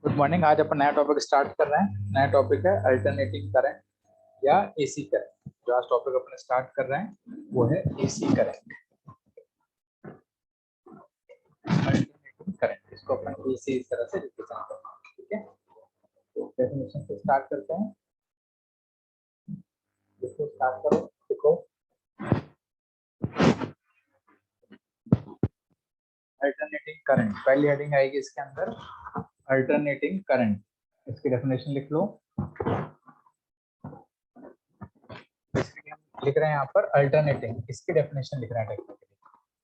Good morning. आज अपन नया topic start कर रहे हैं। नया टॉपिक है अल्टरनेटिंग करंट या एसी करंट। जो आज टॉपिक अपन स्टार्ट कर रहे हैं वो है एसी करंट। अल्टरनेटिंग करंट, इसको अपन एसी इस तरह से रिप्रेजेंट करते हैं। ठीक है, तो डेफिनेशन से स्टार्ट करते हैं। इसको स्टार्ट करो। देखो, अल्टरनेटिंग करंट पहली हेडिंग आएगी इसके अंदर, अल्टरनेटिंग करंट। इसकी डेफिनेशन लिख लो। लिख रहे हैं यहाँ पर अल्टरनेटिंग, इसकी डेफिनेशन लिख रहे हैं।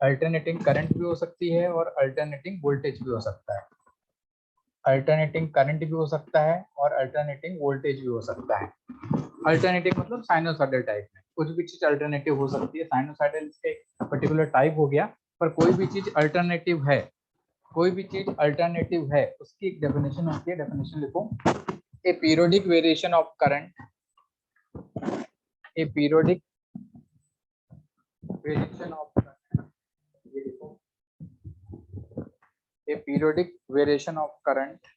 अल्टरनेटिंग करंट भी हो सकती है और अल्टरनेटिंग वोल्टेज भी हो सकता है। अल्टरनेटिंग करंट भी हो सकता है और अल्टरनेटिंग वोल्टेज भी हो सकता है। अल्टरनेटिव मतलब साइनोसॉइडल टाइप में कुछ भी चीज अल्टरनेटिव हो सकती है। साइनोसॉइडल इसका एक पर्टिकुलर टाइप हो गया, पर कोई भी चीज अल्टरनेटिव है, कोई भी चीज अल्टरनेटिव है उसकी एक डेफिनेशन होती है। डेफिनेशन लिखो, ए periodic variation of current, A periodic variation of current, ये लिखो, a periodic variation of current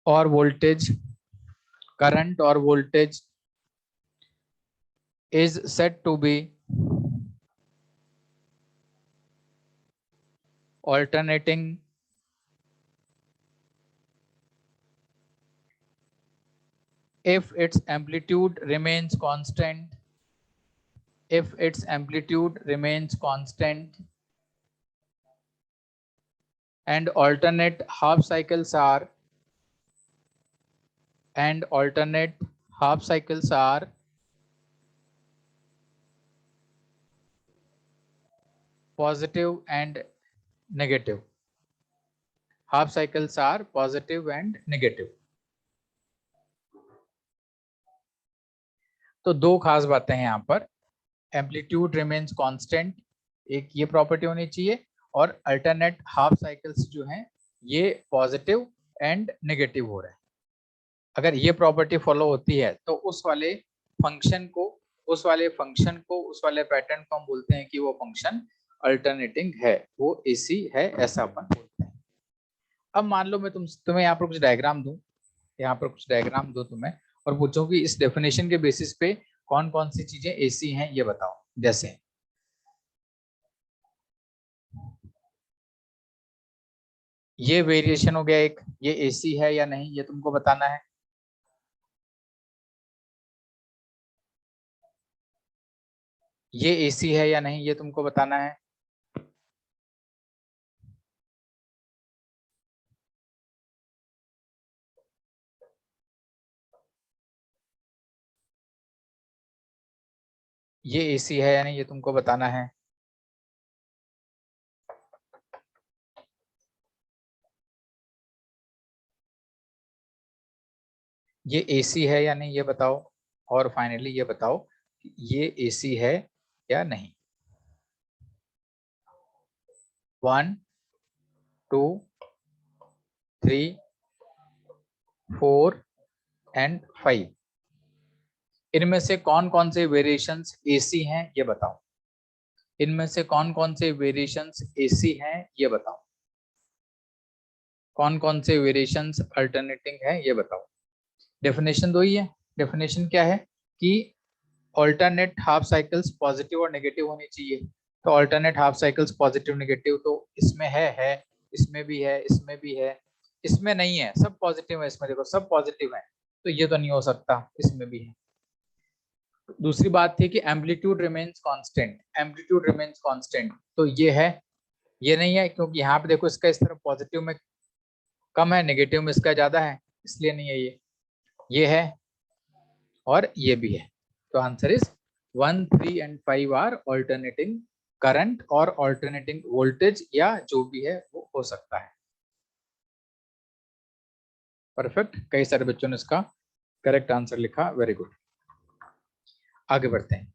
or voltage, current or voltage is said to be alternating if its amplitude remains constant, if its amplitude remains constant and alternate half cycles are positive and negative. Half cycles are positive and negative. तो दो खास बातें हैं यहाँ पर, amplitude remains constant, एक ये property होनी चाहिए, और अल्टरनेट हाफ साइकिल्स जो हैं ये पॉजिटिव एंड नेगेटिव हो रहे हैं। अगर ये प्रॉपर्टी फॉलो होती है तो उस वाले फंक्शन को, उस वाले पैटर्न को हम बोलते हैं कि वो फंक्शन अल्टरनेटिंग है, वो एसी है, ऐसा अपन बोलते हैं। अब मान लो मैं तुम्हें यहाँ पर कुछ डायग्राम दूं, तुम्हें, और पूछो कि इस डेफिनेशन के बेसिस पे कौन कौन सी चीजें एसी हैं ये बताओ। जैसे ये वेरिएशन हो गया एक, ये एसी है या नहीं ये तुमको बताना है। ये एसी है या नहीं ये तुमको बताना है। ये एसी है या नहीं ये तुमको बताना है। ये एसी है या नहीं ये बताओ, और फाइनली ये बताओ कि ये एसी है या नहीं। 1 2 3 4 एंड 5, इनमें से कौन कौन से वेरिएशंस एसी हैं ये बताओ। इनमें से कौन कौन से वेरिएशंस एसी हैं ये बताओ। कौन कौन से वेरिएशंस अल्टरनेटिंग है ये बताओ। डेफिनेशन दो ही है। डेफिनेशन क्या है कि ऑल्टरनेट हाफ साइकिल्स पॉजिटिव और नेगेटिव होनी चाहिए। तो alternate half cycles positive negative तो इसमें है, इसमें भी है, इसमें भी है, इसमें नहीं है, सब पॉजिटिव है। इसमें देखो सब पॉजिटिव है, तो ये तो नहीं हो सकता, इसमें भी है। दूसरी बात थी कि amplitude remains constant, amplitude remains constant, तो ये है, ये नहीं है, क्योंकि यहाँ पे देखो इसका इस तरफ पॉजिटिव में कम है, नेगेटिव में इसका ज्यादा है, इसलिए नहीं है ये है, और ये भी है। तो answer is 1 3 and 5 are alternating current और ऑल्टरनेटिंग वोल्टेज, या जो भी है वो हो सकता है। परफेक्ट, कई सारे बच्चों ने इसका करेक्ट आंसर लिखा, वेरी गुड। आगे बढ़ते हैं।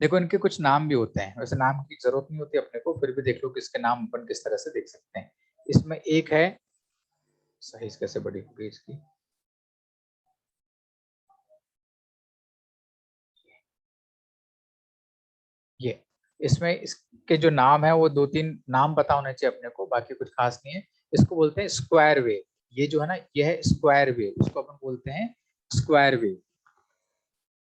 देखो इनके कुछ नाम भी होते हैं, वैसे नाम की जरूरत नहीं होती अपने को, फिर भी देख लो कि इसके नाम अपन किस तरह से देख सकते हैं। इसमें एक है, साइज कैसे बड़ी होगी इसकी, ये इसमें इसके जो नाम है वो 2-3 नाम पता होने चाहिए अपने को, बाकी कुछ खास नहीं है। इसको बोलते हैं स्क्वायर वेव। ये जो है ना, ये है स्क्वायर वेव, इसको अपन बोलते हैं स्क्वायर वेव।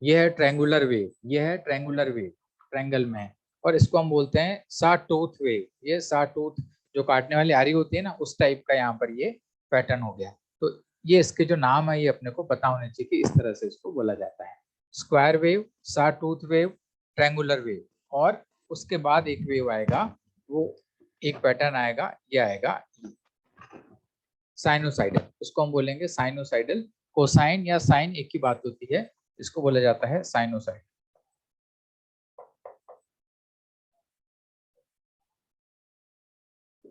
ये है ट्रायंगुलर वेव, ये है ट्रायंगुलर वेव, ट्रायंगल में है। और इसको हम बोलते हैं सा टूथ वेव। ये सा टूथ जो काटने वाली आरी होती है ना, उस टाइप का यहाँ पर ये पैटर्न हो गया। तो ये इसके जो नाम है ये अपने को पता होने चाहिए कि इस तरह से इसको बोला जाता है। स्क्वायर वेव, सा टूथ वेव, ट्रायंगुलर वेव। और उसके बाद एक वेव आएगा, वो एक पैटर्न आएगा, ये आएगा साइनोसाइडल। इसको हम बोलेंगे साइनोसाइडल। कोसाइन या साइन एक ही बात होती है, इसको बोला जाता है sinusoid.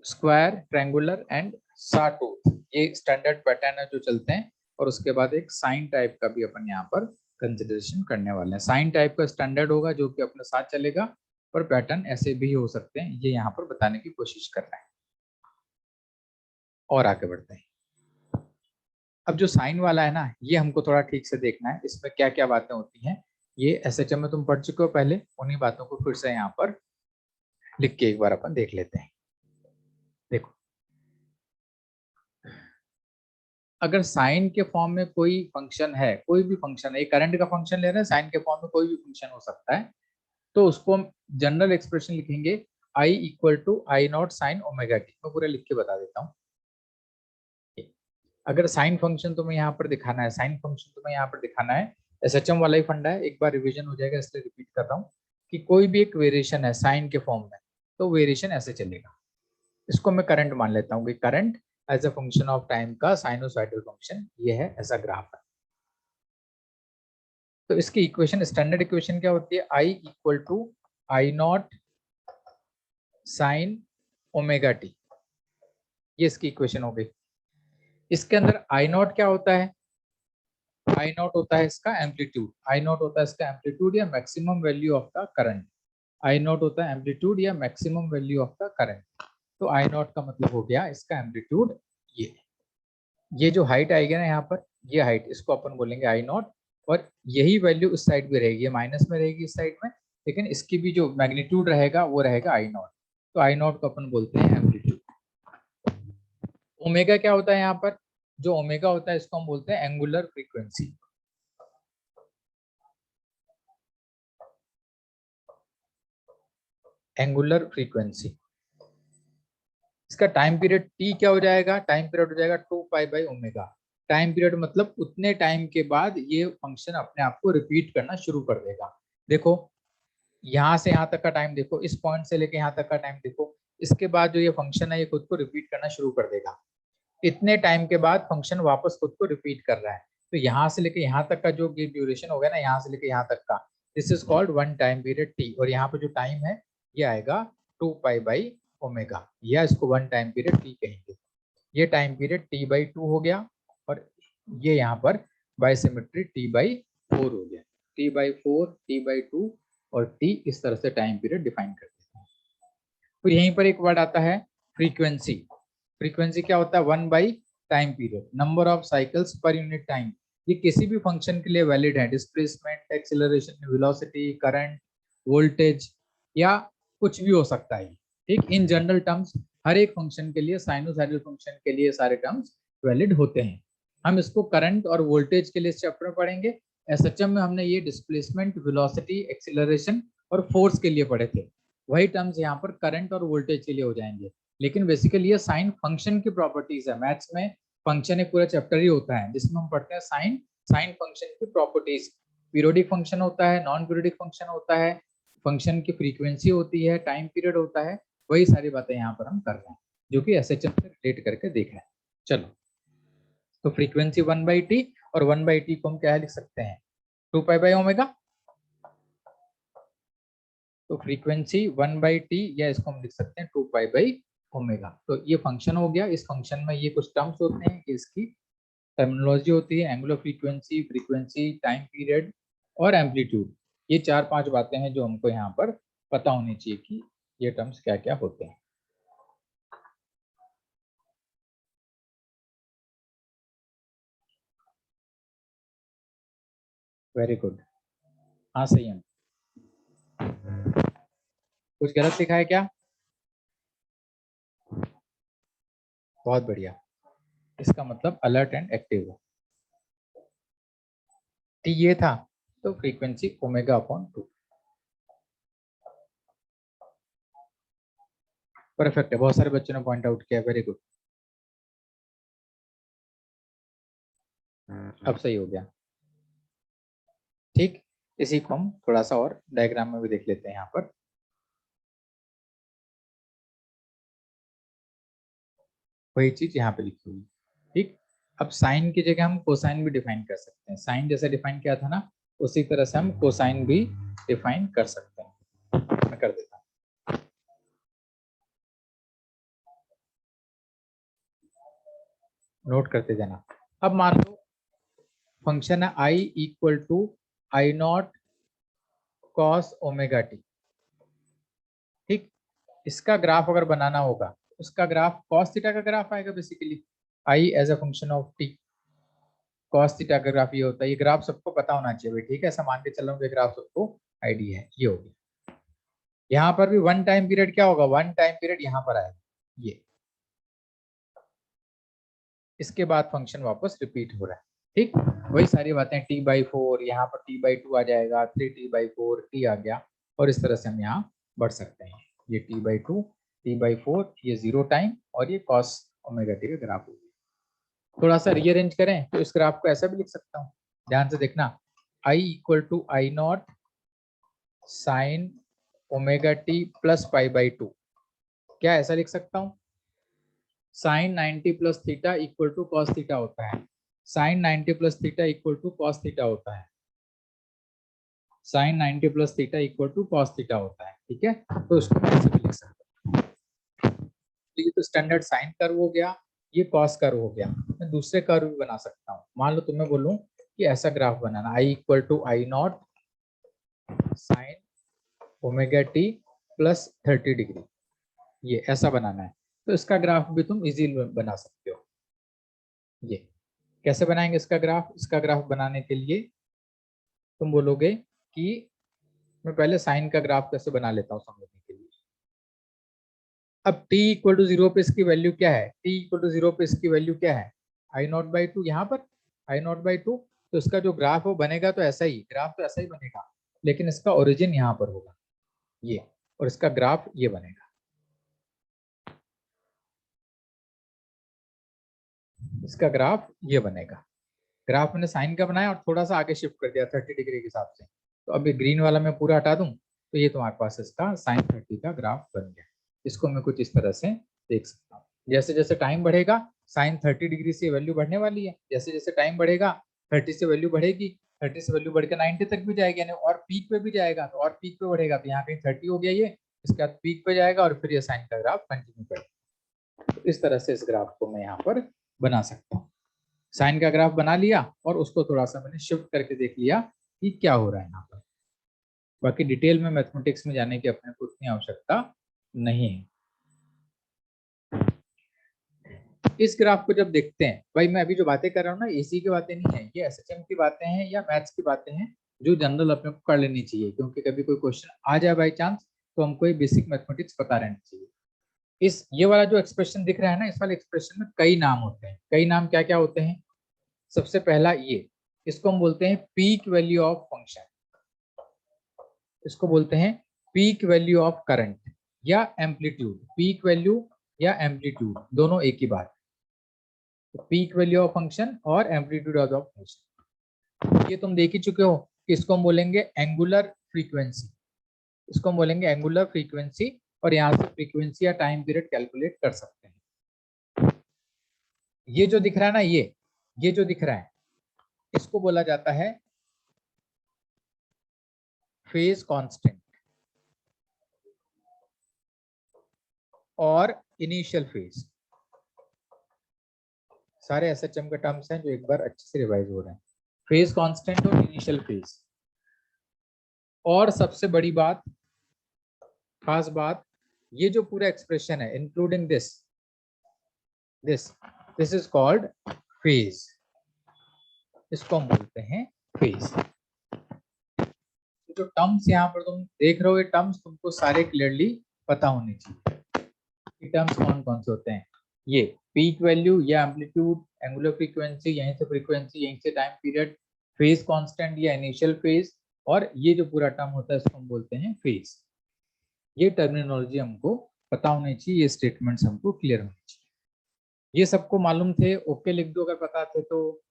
Square, triangular and sawtooth, ये स्टैंडर्ड पैटर्न है जो चलते हैं। और उसके बाद एक साइन टाइप का भी अपन यहाँ पर कंसिडरेशन करने वाले हैं। साइन टाइप का स्टैंडर्ड होगा जो कि अपने साथ चलेगा, पर पैटर्न ऐसे भी हो सकते हैं, ये यहाँ पर बताने की कोशिश कर रहे हैं। और आगे बढ़ते हैं। अब जो साइन वाला है ना, ये हमको थोड़ा ठीक से देखना है, इसमें क्या क्या बातें होती हैं। ये एसएचएम में तुम पढ़ चुके हो पहले, उन्हीं बातों को फिर से यहाँ पर लिख के एक बार अपन देख लेते हैं। देखो, अगर साइन के फॉर्म में कोई फंक्शन है, कोई भी फंक्शन है, करंट का फंक्शन ले रहे हैं, साइन के फॉर्म में कोई भी फंक्शन हो सकता है, तो उसको हम जनरल एक्सप्रेशन लिखेंगे I equal to I naught sine omega T. मैं पूरा लिख के बता देता हूँ। अगर साइन फंक्शन तुम्हें यहाँ पर दिखाना है, साइन फंक्शन तुम्हें यहाँ पर दिखाना है, एसएचएम वाला ही फंडा है, एक बार रिवीजन हो जाएगा इसलिए रिपीट कर रहा हूँ कि कोई भी एक वेरिएशन है साइन के फॉर्म में, तो वेरिएशन ऐसे चलेगा। इसको मैं करंट मान लेता हूँ कि current as a function of time का साइनोसाइडल फंक्शन ये है, ऐसा ग्राफ है। तो इसकी इक्वेशन, स्टैंडर्ड इक्वेशन क्या होती है, I equal to I naught sine omega T, ये इसकी इक्वेशन हो गई। इसके अंदर आई नॉट क्या होता है, आई नॉट होता है इसका एम्पलीट्यूड, आई नॉट होता है इसका एम्पलीट्यूड या maximum value of the current. I not होता है एम्पलीट्यूड या maximum value of the current. तो आई नॉट का मतलब हो गया इसका एम्पलीट्यूड। ये जो हाइट आएगी ना यहाँ पर, ये हाइट, इसको अपन बोलेंगे आई नॉट। और यही वैल्यू इस साइड भी रहेगी, माइनस में रहेगी इस साइड में, लेकिन इसकी भी जो मैग्नीट्यूड रहेगा वो रहेगा आई नॉट। तो आई नॉट को अपन बोलते हैं एम्पलीट्यूड। ओमेगा क्या होता है यहाँ पर, जो ओमेगा होता है इसको हम बोलते हैं एंगुलर फ्रीक्वेंसी। एंगुलर फ्रीक्वेंसी, इसका टाइम पीरियड टी क्या हो जाएगा, टाइम पीरियड हो जाएगा 2 पाई/ओमेगा। टाइम पीरियड मतलब उतने टाइम के बाद ये फंक्शन अपने आप को रिपीट करना शुरू कर देगा। देखो, यहाँ से यहाँ तक का टाइम देखो, इस पॉइंट से लेके यहाँ तक का टाइम देखो, इसके बाद जो ये फंक्शन है ये खुद को रिपीट करना शुरू कर देगा। इतने टाइम के बाद फंक्शन वापस खुद को रिपीट कर रहा है। तो यहाँ से लेके यहाँ तक का जो ड्यूरेशन हो गया ना, यहाँ से लेके यहाँ तक का, this is called one time period T. और यहाँ पे जो टाइम है ये आएगा 2 पाई/ओमेगा, या इसको वन टाइम पीरियड टी कहेंगे। ये टाइम पीरियड t/2 हो गया, और ये यहाँ पर बाय सिमेट्री t/4 हो गया। t/4, t/2 और t, इस तरह से टाइम पीरियड डिफाइन कर देते हैं। फिर यहीं पर एक वर्ड आता है फ्रीक्वेंसी। फ्रीक्वेंसी क्या होता है, 1/टाइम पीरियड, नंबर ऑफ साइकिल्स पर यूनिट टाइम। ये किसी भी फंक्शन के लिए वैलिड है, displacement, acceleration, velocity, current, voltage, या कुछ भी हो सकता है। ठीक, इन जनरल टर्म्स हर एक फंक्शन के लिए, साइनोसाइडल फंक्शन के लिए सारे टर्म्स वैलिड होते हैं। हम इसको करंट और वोल्टेज के लिए इस चैप्टर में पढ़ेंगे। एसएचएम में हमने ये डिस्प्लेसमेंट, वेलोसिटी, एक्सेलरेशन और फोर्स के लिए पढ़े थे। वही टर्म्स यहाँ पर करंट और वोल्टेज के लिए हो जाएंगे। लेकिन बेसिकली ये साइन फंक्शन की प्रॉपर्टीज है। मैथ्स में फंक्शन एक पूरा चैप्टर ही होता है जिसमें हम पढ़ते हैं साइन, साइन फंक्शन की प्रॉपर्टीज। पीरियोडिक फंक्शन होता है, नॉन पीरियोडिक फंक्शन होता है, फंक्शन की फ्रीक्वेंसी होती है, टाइम पीरियड होता है। वही सारी बातें यहाँ पर हम कर रहे हैं, जो कि एसएचएम से रिलेट करके देख रहे हैं। चलो, तो फ्रीक्वेंसी 1/t, और 1/t को हम क्या लिख सकते हैं, 2 पाई/ओमेगा। तो फ्रीक्वेंसी 1/t, या इसको हम लिख सकते हैं 2 पाई/ओमेगा। तो ये फंक्शन हो गया। इस फंक्शन में ये कुछ टर्म्स होते हैं कि इसकी टर्मिनोलॉजी होती है angular frequency, frequency, time period और एम्पलीट्यूड। ये 4-5 बातें हैं जो हमको यहाँ पर पता होनी चाहिए कि ये टर्म्स क्या क्या होते हैं। वेरी गुड, हाँ सही है। कुछ गलत लिखा है क्या? बहुत बढ़िया, इसका मतलब अलर्ट एंड एक्टिव हो। टी ये था, तो फ्रीक्वेंसी ओमेगा अपॉन 2। परफेक्ट है, बहुत सारे बच्चों ने पॉइंट आउट किया, वेरी गुड। अब सही हो गया। ठीक, इसी को हम थोड़ा सा और डायग्राम में भी देख लेते हैं यहाँ पर। वही चीज यहाँ पे लिखी हुई। ठीक, अब साइन की जगह हम कोसाइन भी डिफाइन कर सकते हैं। साइन जैसा डिफाइन किया था ना, उसी तरह से हम कोसाइन भी डिफाइन कर सकते हैं। मैं कर देता हूँ। नोट करते जाना। अब मान लो फंक्शन है I equal to I naught cos omega T. ठीक, इसका ग्राफ अगर बनाना होगा, उसका ग्राफ कॉस थीटा का ग्राफ आएगा basically. I as a function of T, cos theta का ग्राफ ये होता है। ये ग्राफ सबको पता होना चाहिए, ठीक है? ऐसा मान के चल रहा हूँ कि ग्राफ सबको आईडिया है। ये होगी, यहाँ पर भी वन टाइम पीरियड क्या होगा, वन टाइम पीरियड यहाँ पर आएगा ये। इसके बाद फंक्शन वापस रिपीट हो रहा है। ठीक, वही सारी बातें, t/4, यहाँ पर t/2 आ जाएगा, 3t/4 t आ गया, और इस तरह से हम यहाँ बढ़ सकते हैं। ये t/2, t/4, ये 0 टाइम, और ये cos ओमेगा टी का ग्राफ हो गया। थोड़ा सा रीअरेंज करें तो इस ग्राफ को ऐसा भी लिख सकता हूँ, ध्यान से देखना। I equal to I naught sine omega T plus π/2। क्या ऐसा लिख सकता हूँ? Sine 90 plus theta equal to cos theta होता है। Sine 90 plus theta equal to cos theta होता है। Sine 90 plus theta equal to cos theta होता है। ठीक है, तो इसको मैं ऐसे भी लिख सकता हूँ। ये तो स्टैंडर्ड साइन कर्व हो गया, ये कॉस कर्व हो गया। मैं दूसरे कर्व भी बना सकता हूँ। मान लो तुम्हें बोलूं कि ऐसा ग्राफ बनाना, I equal to I naught sine omega T plus 30 degree, ये ऐसा बनाना है। तो इसका ग्राफ भी तुम इजीली बना सकते हो। ये कैसे बनाएंगे इसका ग्राफ? इसका ग्राफ बनाने के लिए तुम बोलोगे कि मैं पहले साइन का ग्राफ कैसे बना लेता हूँ समझने के लिए। अब t इक्वल टू 0 पे इसकी वैल्यू क्या है? t इक्वल टू 0 पे इसकी वैल्यू क्या है? I0/2, यहाँ पर I0/2। तो इसका जो ग्राफ वो बनेगा तो ऐसा ही ग्राफ, तो ऐसा ही बनेगा, लेकिन इसका ओरिजिन यहाँ पर होगा ये, और इसका ग्राफ ये बनेगा। इसका ग्राफ ये बनेगा। ग्राफ मैंने साइन का बनाया और थोड़ा सा आगे शिफ्ट कर दिया 30 डिग्री के हिसाब से। तो अब ये ग्रीन वाला मैं पूरा हटा दूं, तो ये तुम्हारे पास इसका साइन 30 का ग्राफ बन गया। इसको मैं कुछ इस तरह से देख सकता हूँ। जैसे जैसे टाइम बढ़ेगा साइन 30 डिग्री से वैल्यू बढ़ने वाली है। जैसे जैसे टाइम बढ़ेगा 30 से वैल्यू बढ़ेगी, 30 से वैल्यू बढ़ के 90 तक भी जाएगी, यानी और पीक पे भी जाएगा। तो और पीक पे बढ़ेगा तो यहाँ कहीं 30 हो गया ये, इसके बाद पीक पे जाएगा और फिर ये साइन का ग्राफ कंटिन्यू करेगा। तो इस तरह से इस ग्राफ को मैं यहाँ पर बना सकता हूँ। साइन का ग्राफ बना लिया और उसको थोड़ा सा मैंने शिफ्ट करके देख लिया कि क्या हो रहा है यहाँ पर। बाकी डिटेल में मैथमेटिक्स में जाने की अपने को उतनी आवश्यकता नहीं है। इस ग्राफ को जब देखते हैं, भाई मैं अभी जो बातें कर रहा हूँ ना, एसी की बातें नहीं है, ये एसएचएम की बातें हैं या मैथ्स की बातें हैं, जो जनरल अपने को कर लेनी चाहिए, क्योंकि कभी कोई क्वेश्चन आ जाए बाई चांस तो हमको ये बेसिक मैथमेटिक्स पता रहना चाहिए। इस ये वाला जो एक्सप्रेशन दिख रहा है ना, इस वाले एक्सप्रेशन में कई नाम होते हैं। कई नाम क्या क्या होते हैं? सबसे पहला ये, इसको हम बोलते हैं पीक वैल्यू ऑफ फंक्शन। इसको बोलते हैं पीक वैल्यू ऑफ करंट या एम्पलीट्यूड। पीक वैल्यू या एम्पलीट्यूड दोनों एक ही बात है। पीक वैल्यू ऑफ फंक्शन और एम्पलीट्यूड ऑफ फंक्शन, ये तुम देख ही चुके हो कि इसको हम बोलेंगे एंगुलर फ्रीक्वेंसी। इसको हम बोलेंगे एंगुलर फ्रीक्वेंसी, और यहाँ से फ्रीक्वेंसी या टाइम पीरियड कैलकुलेट कर सकते हैं। ये जो दिख रहा है ना, ये जो दिख रहा है, इसको बोला जाता है फेज कांस्टेंट और इनिशियल फेज। सारे एसएचएम के टर्म्स हैं जो एक बार अच्छे से रिवाइज हो रहे हैं। फेज कांस्टेंट और इनिशियल फेज। और सबसे बड़ी बात, खास बात, ये जो पूरा एक्सप्रेशन है including this this is called phase. इसको हम बोलते हैं फेज। जो टर्म्स यहाँ पर तुम देख रहे हो, ये टर्म्स तुमको सारे क्लियरली पता होने चाहिए। ये टर्म्स कौन कौन से होते हैं? ये पीक वैल्यू या एम्पलीट्यूड, एंगुलर फ्रीक्वेंसी, यहीं से फ्रीक्वेंसी, यहीं से टाइम पीरियड, फेज कांस्टेंट या इनिशियल फेज, और ये जो पूरा टर्म होता है इसको हम बोलते हैं फेज। ये टर्मिनोलॉजी हमको पता होनी चाहिए, ये स्टेटमेंट्स हमको क्लियर होनी चाहिए। ये सबको मालूम थे, ओके लिख दो अगर पता थे तो,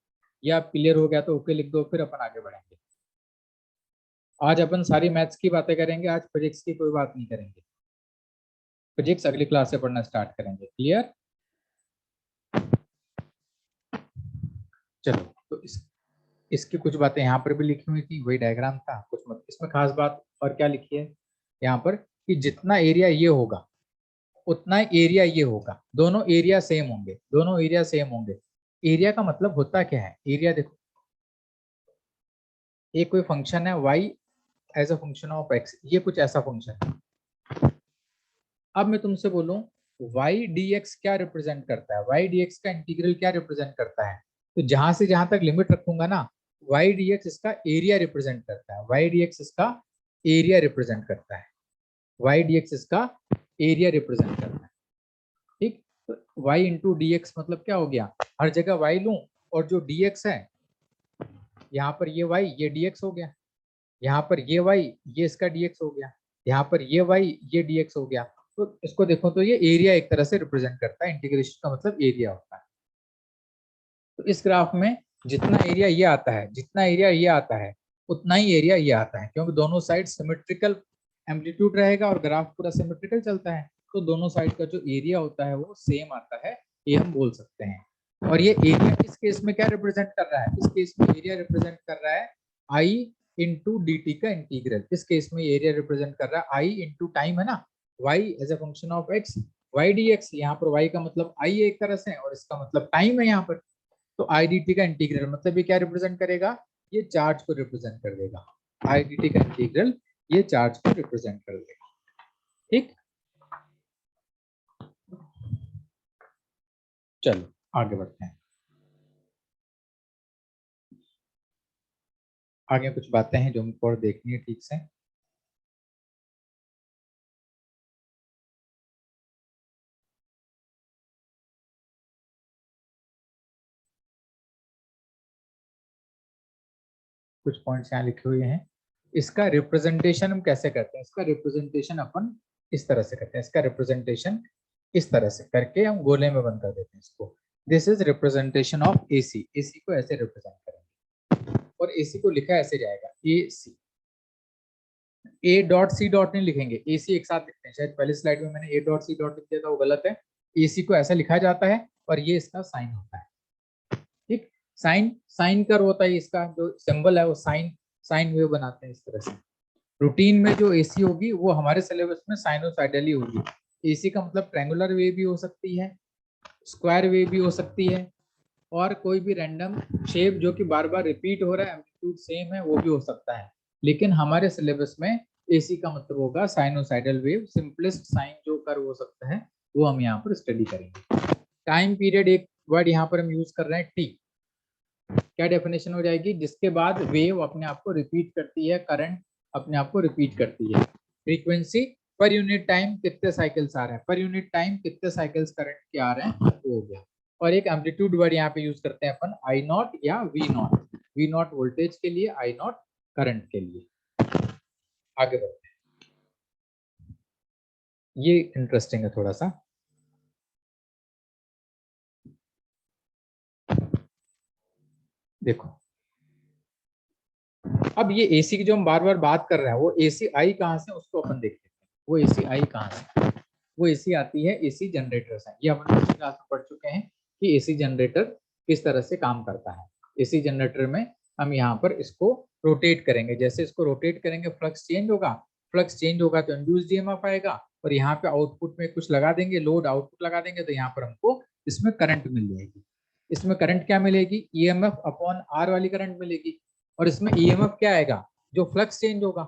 या क्लियर हो गया तो ओके लिख दो, फिर अपन आगे बढ़ेंगे। आज अपन सारी मैथ्स की बातें करेंगे, आज फिजिक्स की कोई बात नहीं करेंगे। फिजिक्स अगली क्लास से पढ़ना स्टार्ट करेंगे। क्लियर? चलो, तो इसकी कुछ बातें यहाँ पर भी लिखी हुई थी, वही डायग्राम था, कुछ मत इसमें खास बात और क्या लिखी है यहाँ पर, कि जितना एरिया ये होगा उतना एरिया ये होगा, दोनों एरिया सेम होंगे, दोनों एरिया सेम होंगे। एरिया का मतलब होता क्या है? एरिया देखो, ये कोई फंक्शन है y as a function of x, ये कुछ ऐसा फंक्शन है। अब मैं तुमसे बोलूं y dx क्या रिप्रेजेंट करता है, y dx का इंटीग्रल क्या रिप्रेजेंट करता है, तो जहां से जहां तक लिमिट रखूंगा ना, y dx इसका एरिया रिप्रेजेंट करता है, y dx इसका एरिया रिप्रेजेंट करता है, y dx इसका एरिया रिप्रेजेंट करता है। ठीक, तो y इंटू डी एक्स मतलब क्या हो गया, हर जगह y लूं और जो dx है यहाँ पर ये y, ये dx हो गया, यहाँ पर ये y, ये इसका dx हो गया, यहाँ पर ये y, ये dx हो गया। तो इसको देखो तो ये एरिया एक तरह से रिप्रेजेंट करता है, इंटीग्रेशन का मतलब एरिया होता है। तो इस ग्राफ में जितना एरिया ये आता है, जितना एरिया ये आता है, उतना ही एरिया ये आता है, क्योंकि दोनों साइड सिमेट्रिकल एम्पलीट्यूड रहेगा और ग्राफ पूरा सिमेट्रिकल चलता है, तो दोनों साइड का जो एरिया होता है वो सेम आता है, ये हम बोल सकते हैं। और ये एरिया इस केस में क्या रिप्रेजेंट कर रहा है? इस केस में एरिया रिप्रेजेंट कर रहा है आई इंटू डी टी का इंटीग्रल। इस केस में एरिया रिप्रेजेंट कर रहा है आई इंटू टाइम है ना, Y as a function of X, Y D X, यहाँ पर वाई का मतलब आई है एक तरह से, और इसका मतलब टाइम है यहाँ पर। तो आई डी टी का इंटीग्रल मतलब ये क्या रिप्रेजेंट करेगा? ये चार्ज को रिप्रेजेंट कर देगा। आई डी टी का इंटीग्रल ये चार्ज को रिप्रेजेंट कर देगा। ठीक, चलो आगे बढ़ते हैं। आगे कुछ बातें हैं जो हमको और देखनी है ठीक से। कुछ पॉइंट्स यहाँ लिखे हुए हैं। इसका रिप्रेजेंटेशन हम कैसे करते हैं? इसका रिप्रेजेंटेशन अपन इस तरह से करते हैं, इसका रिप्रेजेंटेशन इस तरह से करके हम गोले में बंद कर देते हैं इसको। This is representation of AC. AC को ऐसे रिप्रेजेंट करेंगे और एसी को लिखा ऐसे जाएगा ए सी। ए डॉट सी डॉट नहीं लिखेंगे, ए सी एक साथ लिखते हैं, शायद पहले स्लाइड में मैंने ए डॉट सी डॉट लिख दिया था, वो गलत है। ए सी को ऐसा लिखा जाता है और ये इसका साइन होता है। ठीक, साइन, साइन कर होता है, इसका जो सिंबल है वो साइन, साइन वेव बनाते हैं इस तरह से। रूटीन में जो एसी होगी वो हमारे सिलेबस में साइनोसाइडली होगी। एसी का मतलब ट्रायंगुलर वेव भी हो सकती है, स्क्वायर वेव भी हो सकती है, और कोई भी रैंडम शेप जो कि बार बार रिपीट हो रहा है, एम्पलीट्यूड सेम है, वो भी हो सकता है। लेकिन हमारे सिलेबस में एसी का मतलब होगा साइनोसाइडल वेव, सिंपलेस्ट साइन जो कर्व हो सकता है वो हम यहाँ पर स्टडी करेंगे। टाइम पीरियड एक वर्ड यहाँ पर हम यूज कर रहे हैं, टी। क्या डेफिनेशन हो जाएगी? जिसके बाद वेव अपने आप को रिपीट करती है, करंट अपने आप को रिपीट करती है। फ्रीक्वेंसी पर यूनिट टाइम कितने साइकिल्स आ रहे हैं, पर यूनिट टाइम कितने साइकिल्स करंट के आ रहे हैं, वो हो गया। और एक एम्पलीट्यूड वर्ड यहाँ पे यूज करते हैं अपन, आई नॉट या V naught. V naught voltage के लिए, आई नॉट करंट के लिए। आगे बढ़ते हैं, ये इंटरेस्टिंग है थोड़ा सा। देखो, अब ये एसी की जो हम बार बार बात कर रहे हैं, वो एसी आई कहाँ से, उसको अपन देख लेते हैं। वो एसी आई कहाँ से? वो एसी आती है एसी जनरेटर से। ये अपन पिछली क्लास में पढ़ चुके हैं कि एसी जनरेटर किस तरह से काम करता है। एसी जनरेटर में हम यहाँ पर इसको रोटेट करेंगे, जैसे इसको रोटेट करेंगे फ्लक्स चेंज होगा, फ्लक्स चेंज होगा तो इंड्यूस्ड ईएमएफ आएगा, और यहाँ पे आउटपुट में कुछ लगा देंगे, लोड आउटपुट लगा देंगे, तो यहाँ पर हमको इसमें करंट मिल जाएगी। इसमें करंट क्या मिलेगी? ईएमएफ अपॉन आर वाली करंट मिलेगी। और इसमें ईएमएफ क्या आएगा? जो फ्लक्स चेंज होगा।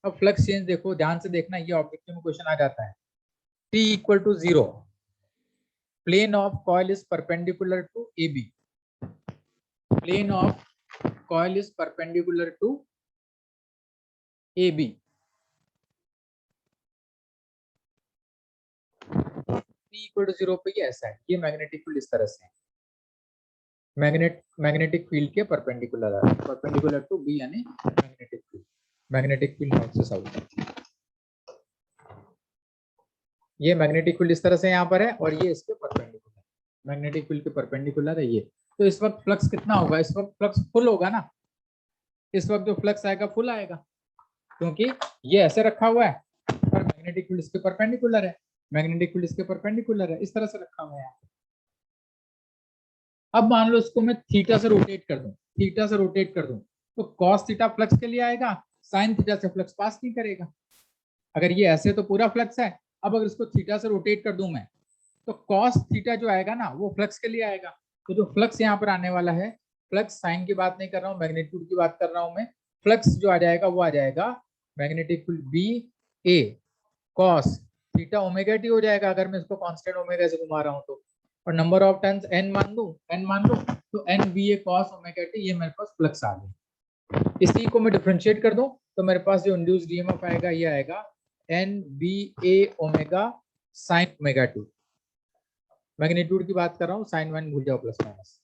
अब फ्लक्स चेंज देखो, ध्यान से देखना, ये ऑब्जेक्टिव में क्वेश्चन आ जाता है। T equal to 0, plane of coil is perpendicular to AB, plane of coil is perpendicular to A B, P equal to 0 पे ये ऐसा है, ये मैग्नेटिक फील्ड इस तरह से है, मैग्नेटिक फील्ड के परपेंडिकुलर है, परपेंडिकुलर टू बी यानी मैग्नेटिक फील्ड नॉर्थ से साउथ। ये मैग्नेटिक फील्ड इस तरह से यहाँ पर है और ये इसके परपेंडिकुलर, मैग्नेटिक फील्ड के परपेंडिकुलर है ये। तो इस वक्त फ्लक्स कितना होगा, इस वक्त फ्लक्स फुल होगा ना, इस वक्त जो फ्लक्स आएगा फुल आएगा, क्योंकि ये ऐसे रखा हुआ है और मैग्नेटिक फील्ड इसके परपेंडिकुलर है, मैग्नेटिक फील्ड इसके परपेंडिकुलर है, इस तरह से रखा हुआ है। अब मान लो इसको मैं थीटा से रोटेट कर दूं, थीटा से रोटेट कर दूं, तो कॉस थीटा फ्लक्स के लिए आएगा, साइन थीटा से फ्लक्स पास नहीं करेगा। अगर ये ऐसे तो पूरा फ्लक्स है, अब अगर इसको थीटा से रोटेट कर दूं मैं, तो कॉस थीटा जो आएगा ना वो फ्लक्स के लिए आएगा। तो जो फ्लक्स यहाँ पर आने वाला है, फ्लक्स साइन की बात नहीं कर रहा हूँ, मैग्नीट्यूड की बात कर रहा हूँ मैं, फ्लक्स जो आ जाएगा वो आ जाएगा मैग्नेटिक फील्ड बी ए कॉस थीटा ओमेगा टी हो जाएगा, अगर मैं इसको कांस्टेंट ओमेगा से घुमा रहा हूँ तो। और नंबर ऑफ टर्न्स एन मान लूं तो एन बी ए कॉस ओमेगा टी, ये मेरे पास फ्लक्स आ गया। इसी को मैं डिफरेंशिएट कर दूं तो मेरे पास जो इंड्यूस्ड ईएमएफ आएगा ये आएगा N B A omega sine omega T. Magnitude की बात कर रहा हूँ, साइन वन भूल जाओ, प्लस माइनस।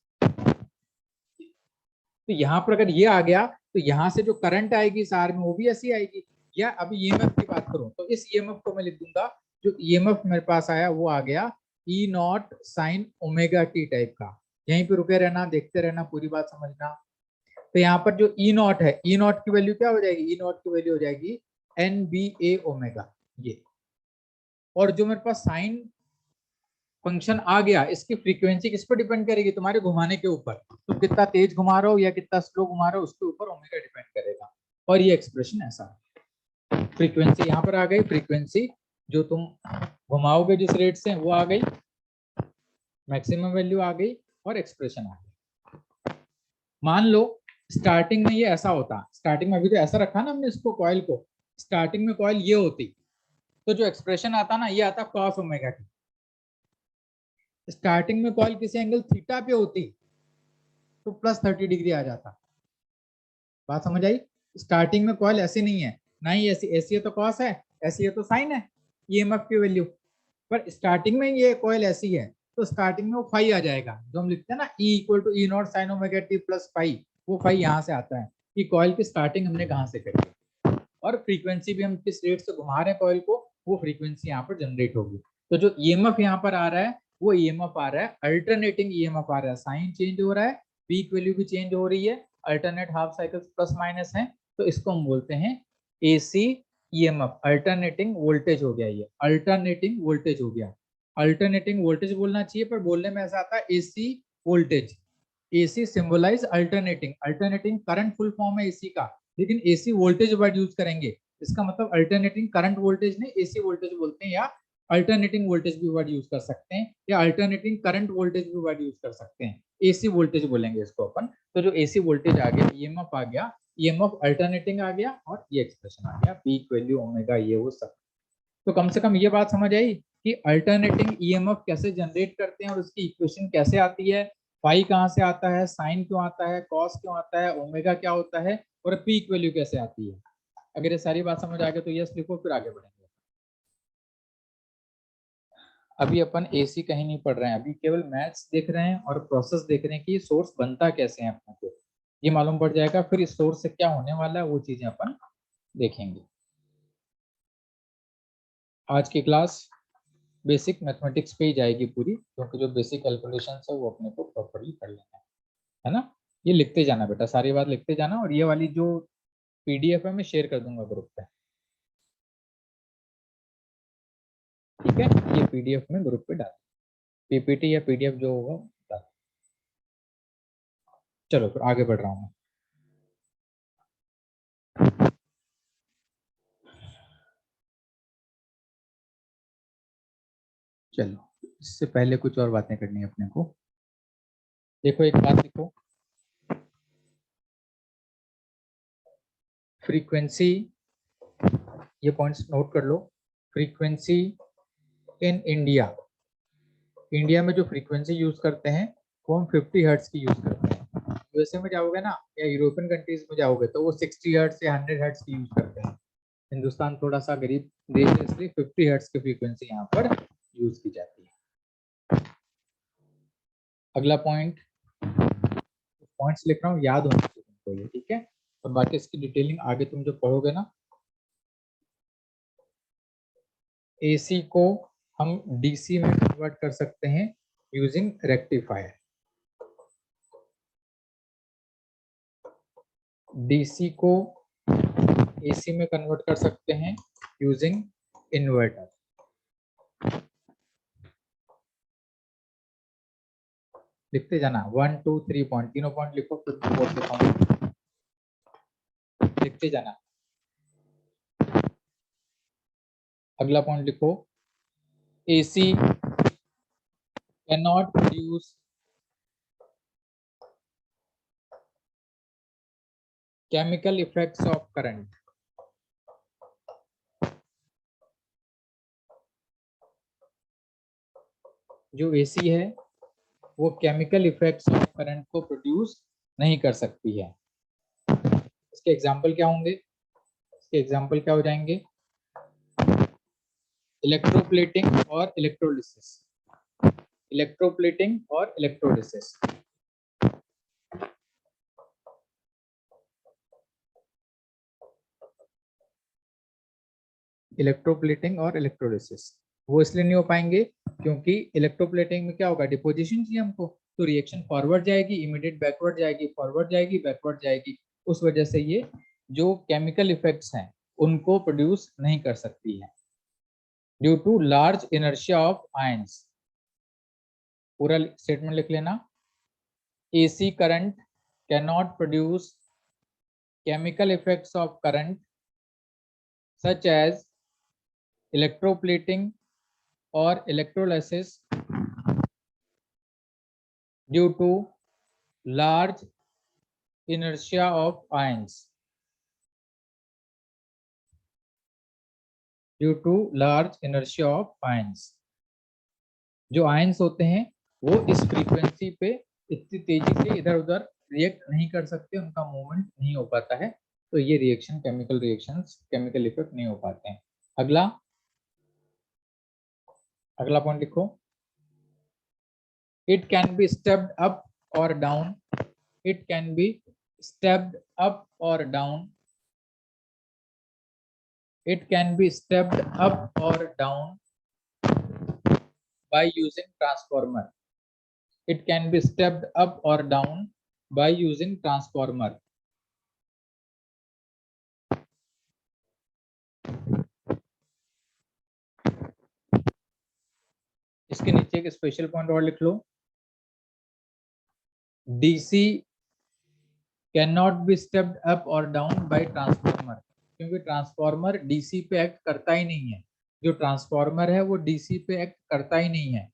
तो यहाँ पर अगर ये आ गया तो यहाँ से जो करंट आएगी इस आर में वो भी ऐसी आएगी। या अभी ईएमएफ की बात करूं तो इस ईएमएफ को मैं लिख दूंगा, जो ईएमएफ मेरे पास आया वो आ गया E naught sine omega T type का। यहीं पे रुके रहना, देखते रहना, पूरी बात समझना। तो यहाँ पर जो ई नॉट है, ई नॉट की वैल्यू क्या हो जाएगी, ई नॉट की वैल्यू हो जाएगी एन बी ए ओमेगा ये। और जो मेरे पास साइन फंक्शन आ गया, इसकी फ्रीक्वेंसी किस पर डिपेंड करेगी, तुम्हारे घुमाने के ऊपर, तुम कितना तेज घुमा रहे हो या कितना स्लो घुमा रहे हो उसके ऊपर ओमेगा डिपेंड करेगा। और ये एक्सप्रेशन ऐसा है, फ्रीक्वेंसी यहाँ पर आ गई, फ्रीक्वेंसी जो तुम घुमाओगे जिस रेट से वो आ गई, मैक्सिमम वैल्यू आ गई और एक्सप्रेशन आ गई। मान लो स्टार्टिंग में ये ऐसा होता, स्टार्टिंग में अभी तो ऐसा रखा ना हमने इसको कॉइल को, स्टार्टिंग में कॉइल ये होती तो जो एक्सप्रेशन आता ना ये आता कॉस ओमेगा टी। स्टार्टिंग में कॉइल किसी एंगल थीटा पे होती तो प्लस 30 डिग्री आ जाता। बात समझ आई? स्टार्टिंग में कॉइल ऐसी नहीं है, ना ही ऐसी, ऐसी है तो कॉस है, ऐसी है तो साइन है ईएमएफ की वैल्यू। पर स्टार्टिंग में ये कॉइल ऐसी है तो स्टार्टिंग में वो फाई आ जाएगा, जो हम लिखते हैं ना E equal to E naught sine omega T plus phi, वो फाई यहाँ से आता है कि कॉइल की स्टार्टिंग हमने कहाँ से करी। और फ्रीक्वेंसी भी हम किस रेट से घुमा रहे हैं कॉइल को, वो फ्रीक्वेंसी यहाँ पर जनरेट होगी। तो जो ईएमएफ यहाँ पर आ रहा है वो ईएमएफ आ रहा है, अल्टरनेटिंग ईएमएफ आ रहा है, साइन चेंज हो रहा है, पीक वैल्यू भी चेंज हो रही है, alternate half cycles plus minus है, तो इसको हम बोलते हैं एसी ईएमएफ, अल्टरनेटिंग वोल्टेज हो गया, ये अल्टरनेटिंग वोल्टेज हो गया। अल्टरनेटिंग वोल्टेज बोलना चाहिए पर बोलने में ऐसा आता है AC voltage. AC symbolise alternating, alternating current full form है एसी का, लेकिन एसी वोल्टेज वर्ड यूज करेंगे, इसका मतलब अल्टरनेटिंग करंट वोल्टेज नहीं, एसी वोल्टेज बोलते हैं, या अल्टरनेटिंग वोल्टेज भी वर्ड यूज कर सकते हैं, या अल्टरनेटिंग करंट वोल्टेज भी वर्ड यूज कर सकते हैं, एसी वोल्टेज बोलेंगे इसको अपन। तो जो एसी वोल्टेज आ गया, ईएमएफ आ गया, ईएमएफ अल्टरनेटिंग आ गया, और ये एक्सप्रेशन आ गया पीक वैल्यू ओमेगा ये वो सब। तो कम से कम ये बात समझ आई कि अल्टरनेटिंग ईएमएफ कैसे जनरेट करते हैं और उसकी इक्वेशन कैसे आती है, फाई कहाँ से आता है, साइन क्यों आता है, कॉस क्यों आता है, ओमेगा क्या होता है, और पीक वैल्यू कैसे आती है। अगर ये सारी बात समझ आ गई तो यस लिखो, फिर आगे बढ़ेंगे। अभी अपन एसी कहीं नहीं पढ़ रहे हैं, अभी केवल मैथ्स देख रहे हैं और प्रोसेस देख रहे हैं कि सोर्स बनता कैसे है अपने को, ये मालूम पड़ जाएगा, फिर इस सोर्स से क्या होने वाला है वो चीजें अपन देखेंगे। आज की क्लास बेसिक मैथमेटिक्स पे ही जाएगी पूरी, क्योंकि जो बेसिक कैलकुलेशन है वो अपने को प्रॉपरली कर लेना है ना। ये लिखते जाना बेटा, सारी बात लिखते जाना, और ये वाली जो पीडीएफ है मैं शेयर कर दूंगा ग्रुप पे, ठीक है, ये पीडीएफ में ग्रुप पे डाल, पीपीटी या पीडीएफ जो होगा डाल। चलो फिर आगे बढ़ रहा हूँ मैं। चलो इससे पहले कुछ और बातें करनी है अपने को। देखो एक बात देखो, फ्रीक्वेंसी, ये पॉइंट्स नोट कर लो, फ्रीक्वेंसी इन इंडिया, इंडिया में जो फ्रीक्वेंसी यूज करते हैं वो हम 50 हर्ट्ज की यूज करते हैं। यूएसए में जाओगे ना या यूरोपियन कंट्रीज में जाओगे तो वो 60 हर्ट्ज या 100 हर्ट्ज की यूज करते हैं। हिंदुस्तान थोड़ा सा गरीब देश है, इसलिए 50 हर्ट्ज की फ्रीक्वेंसी यहाँ पर यूज की जाती है। अगला पॉइंट, पॉइंट्स लिख रहा हूँ, याद होना चाहिए तुमको ये, ठीक है। और बाकी इसकी डिटेलिंग आगे तुम जो पढ़ोगे ना। एसी को हम डीसी में कन्वर्ट कर सकते हैं यूजिंग रेक्टिफायर। डीसी को एसी में कन्वर्ट कर सकते हैं यूजिंग इन्वर्टर। लिखते जाना, 1 2 3 पॉइंट, तीनों पॉइंट लिखो, फिर बोल देता हूँ, लिखते जाना। अगला पॉइंट लिखो, AC can not produce chemical effects of current. जो एसी है वो केमिकल इफेक्ट्स ऑफ करंट को प्रोड्यूस नहीं कर सकती है। इसके एग्जाम्पल क्या होंगे? इसके एग्जाम्पल क्या हो जाएंगे? इलेक्ट्रोप्लेटिंग और इलेक्ट्रोलिसिस। इलेक्ट्रोप्लेटिंग और इलेक्ट्रोलिसिस। इलेक्ट्रोप्लेटिंग और इलेक्ट्रोलिसिस वो इसलिए नहीं हो पाएंगे क्योंकि इलेक्ट्रोप्लेटिंग में क्या होगा, डिपोजिशन चाहिए हमको, तो रिएक्शन फॉरवर्ड जाएगी, इमीडिएट बैकवर्ड जाएगी, फॉरवर्ड जाएगी, बैकवर्ड जाएगी। उस वजह से ये जो केमिकल इफेक्ट्स हैं उनको प्रोड्यूस नहीं कर सकती है due to large inertia of ions. पूरा स्टेटमेंट लिख लेना, AC current cannot produce chemical effects of current such as electroplating or electrolysis due to large inertia of ions. Due to large inertia of ions. जो ions होते हैं वो इस frequency पे इतनी तेजी से इधर उधर रिएक्ट नहीं कर सकते, उनका मूवमेंट नहीं हो पाता है, तो ये reaction chemical reactions, chemical effect नहीं हो पाते हैं। अगला अगला पॉइंट लिखो, it can be stepped up or down. It can be stepped up or down. It can be stepped up or down by using transformer. It can be stepped up or down by using transformer. इसके नीचे एक special point और लिख लो, DC can not be stepped up और down by transformer, क्योंकि transformer DC पे act करता ही नहीं है। जो ट्रांसफार्मर है वो डीसी पे एक्ट करता ही नहीं है।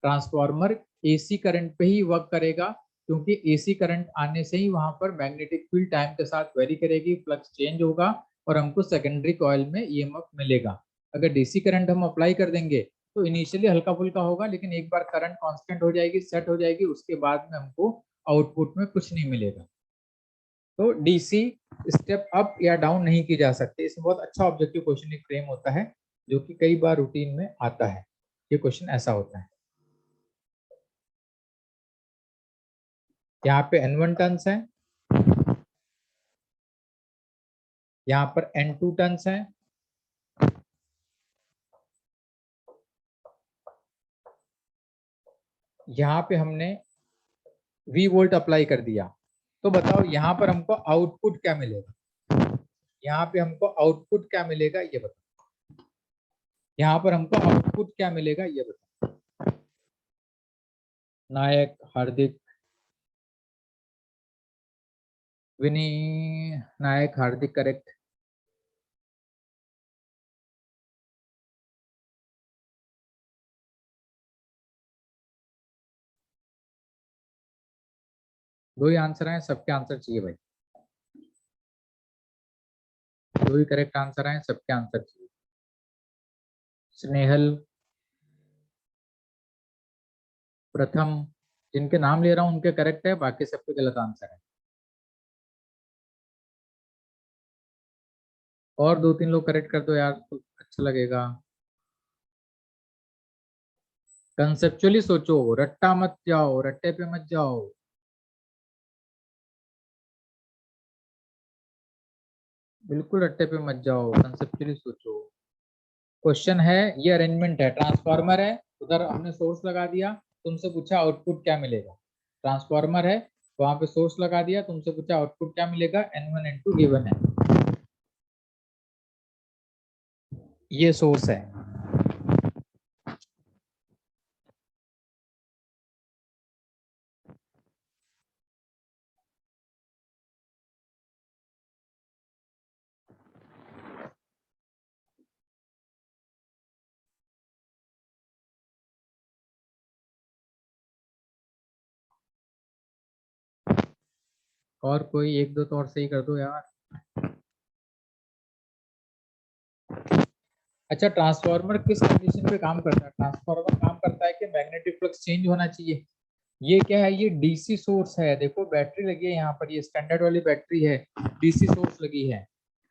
ट्रांसफार्मर एसी करंट पे ही वर्क करेगा, क्योंकि एसी करंट आने से ही वहां पर मैग्नेटिक फील्ड टाइम के साथ वेरी करेगी, फ्लक्स चेंज होगा और हमको सेकेंडरी कॉइल में ईएमएफ मिलेगा। अगर डीसी करंट हम अप्लाई कर देंगे तो इनिशियली हल्का फुल्का होगा, लेकिन एक बार करंट कांस्टेंट हो जाएगी, सेट हो जाएगी, उसके बाद में हमको आउटपुट में कुछ नहीं मिलेगा। तो डीसी स्टेप अप या डाउन नहीं की जा सकती। इसमें बहुत अच्छा ऑब्जेक्टिव क्वेश्चन एक फ्रेम होता है जो कि कई बार रूटीन में आता है। ये क्वेश्चन ऐसा होता है, यहाँ पे N1 टर्न्स है, यहाँ पर N2 टर्न्स है, यहाँ पे हमने V वोल्ट अप्लाई कर दिया। तो बताओ यहाँ पर हमको आउटपुट क्या मिलेगा? यहाँ पे हमको आउटपुट क्या मिलेगा ये बताओ। यहाँ पर हमको आउटपुट क्या मिलेगा ये बताओ। नायक, हार्दिक, विनी, नायक, हार्दिक करेक्ट। दो ही आंसर हैं, सबके आंसर चाहिए भाई, दो ही करेक्ट आंसर हैं, सबके आंसर चाहिए। स्नेहल, प्रथम, जिनके नाम ले रहा हूं उनके करेक्ट है, बाकी सबके गलत आंसर है। और 2-3 लोग करेक्ट कर दो यार तो अच्छा लगेगा। कंसेप्चुअली सोचो, रट्टा मत जाओ, रट्टे पे मत जाओ। बिल्कुल रट्टे पे मत जाओ, कंसेप्चुअली सोचो। क्वेश्चन है, ये अरेंजमेंट है, ट्रांसफार्मर है, उधर हमने सोर्स लगा दिया, तुमसे पूछा आउटपुट क्या मिलेगा। ट्रांसफार्मर है, वहां पे सोर्स लगा दिया, तुमसे पूछा आउटपुट क्या मिलेगा, N1 N2 गिवन है, ये सोर्स है। और कोई एक दो तो और सही कर दो यार। अच्छा, ट्रांसफार्मर किस कंडीशन पे काम करता है? ट्रांसफार्मर काम करता है कि मैग्नेटिक फ्लक्स चेंज होना चाहिए। ये क्या है, ये डीसी सोर्स है, देखो बैटरी लगी है यहाँ पर, ये स्टैंडर्ड वाली बैटरी है, डीसी सोर्स लगी है।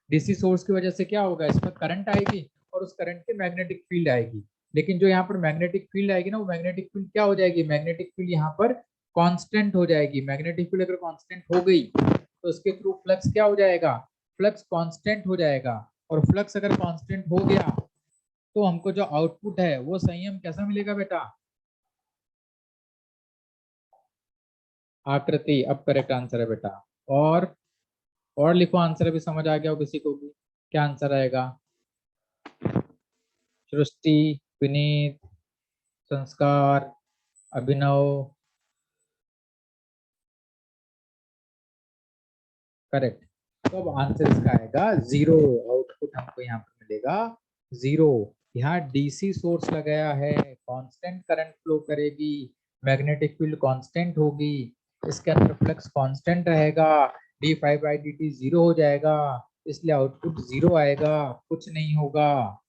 डीसी सोर्स की वजह से क्या होगा, इसमें करंट आएगी और उस करंट की मैग्नेटिक फील्ड आएगी। लेकिन जो यहाँ पर मैग्नेटिक फील्ड आएगी ना, वो मैग्नेटिक फील्ड क्या हो जाएगी, मैग्नेटिक फील्ड यहाँ पर कांस्टेंट हो जाएगी। मैग्नेटिक फील्ड अगर कांस्टेंट हो गई तो उसके थ्रू फ्लक्स क्या हो जाएगा, फ्लक्स कांस्टेंट हो जाएगा। और फ्लक्स अगर कांस्टेंट हो गया तो हमको जो आउटपुट है वो संयम कैसा मिलेगा बेटा, आकृति। अब करेक्ट आंसर है बेटा। और लिखो आंसर भी समझ आ गया हो किसी को भी, क्या आंसर आएगा? सृष्टि, विनीत, संस्कार, अभिनव, करेक्ट। तो अब आंसर इसका आएगा जीरो, आउटपुट हमको यहाँ पर मिलेगा जीरो। यहाँ डीसी सोर्स लगाया है, कांस्टेंट करंट फ्लो करेगी, मैग्नेटिक फील्ड कांस्टेंट होगी, इसके अंदर फ्लक्स कांस्टेंट रहेगा, D five by D T zero हो जाएगा, इसलिए आउटपुट जीरो आएगा, कुछ नहीं होगा।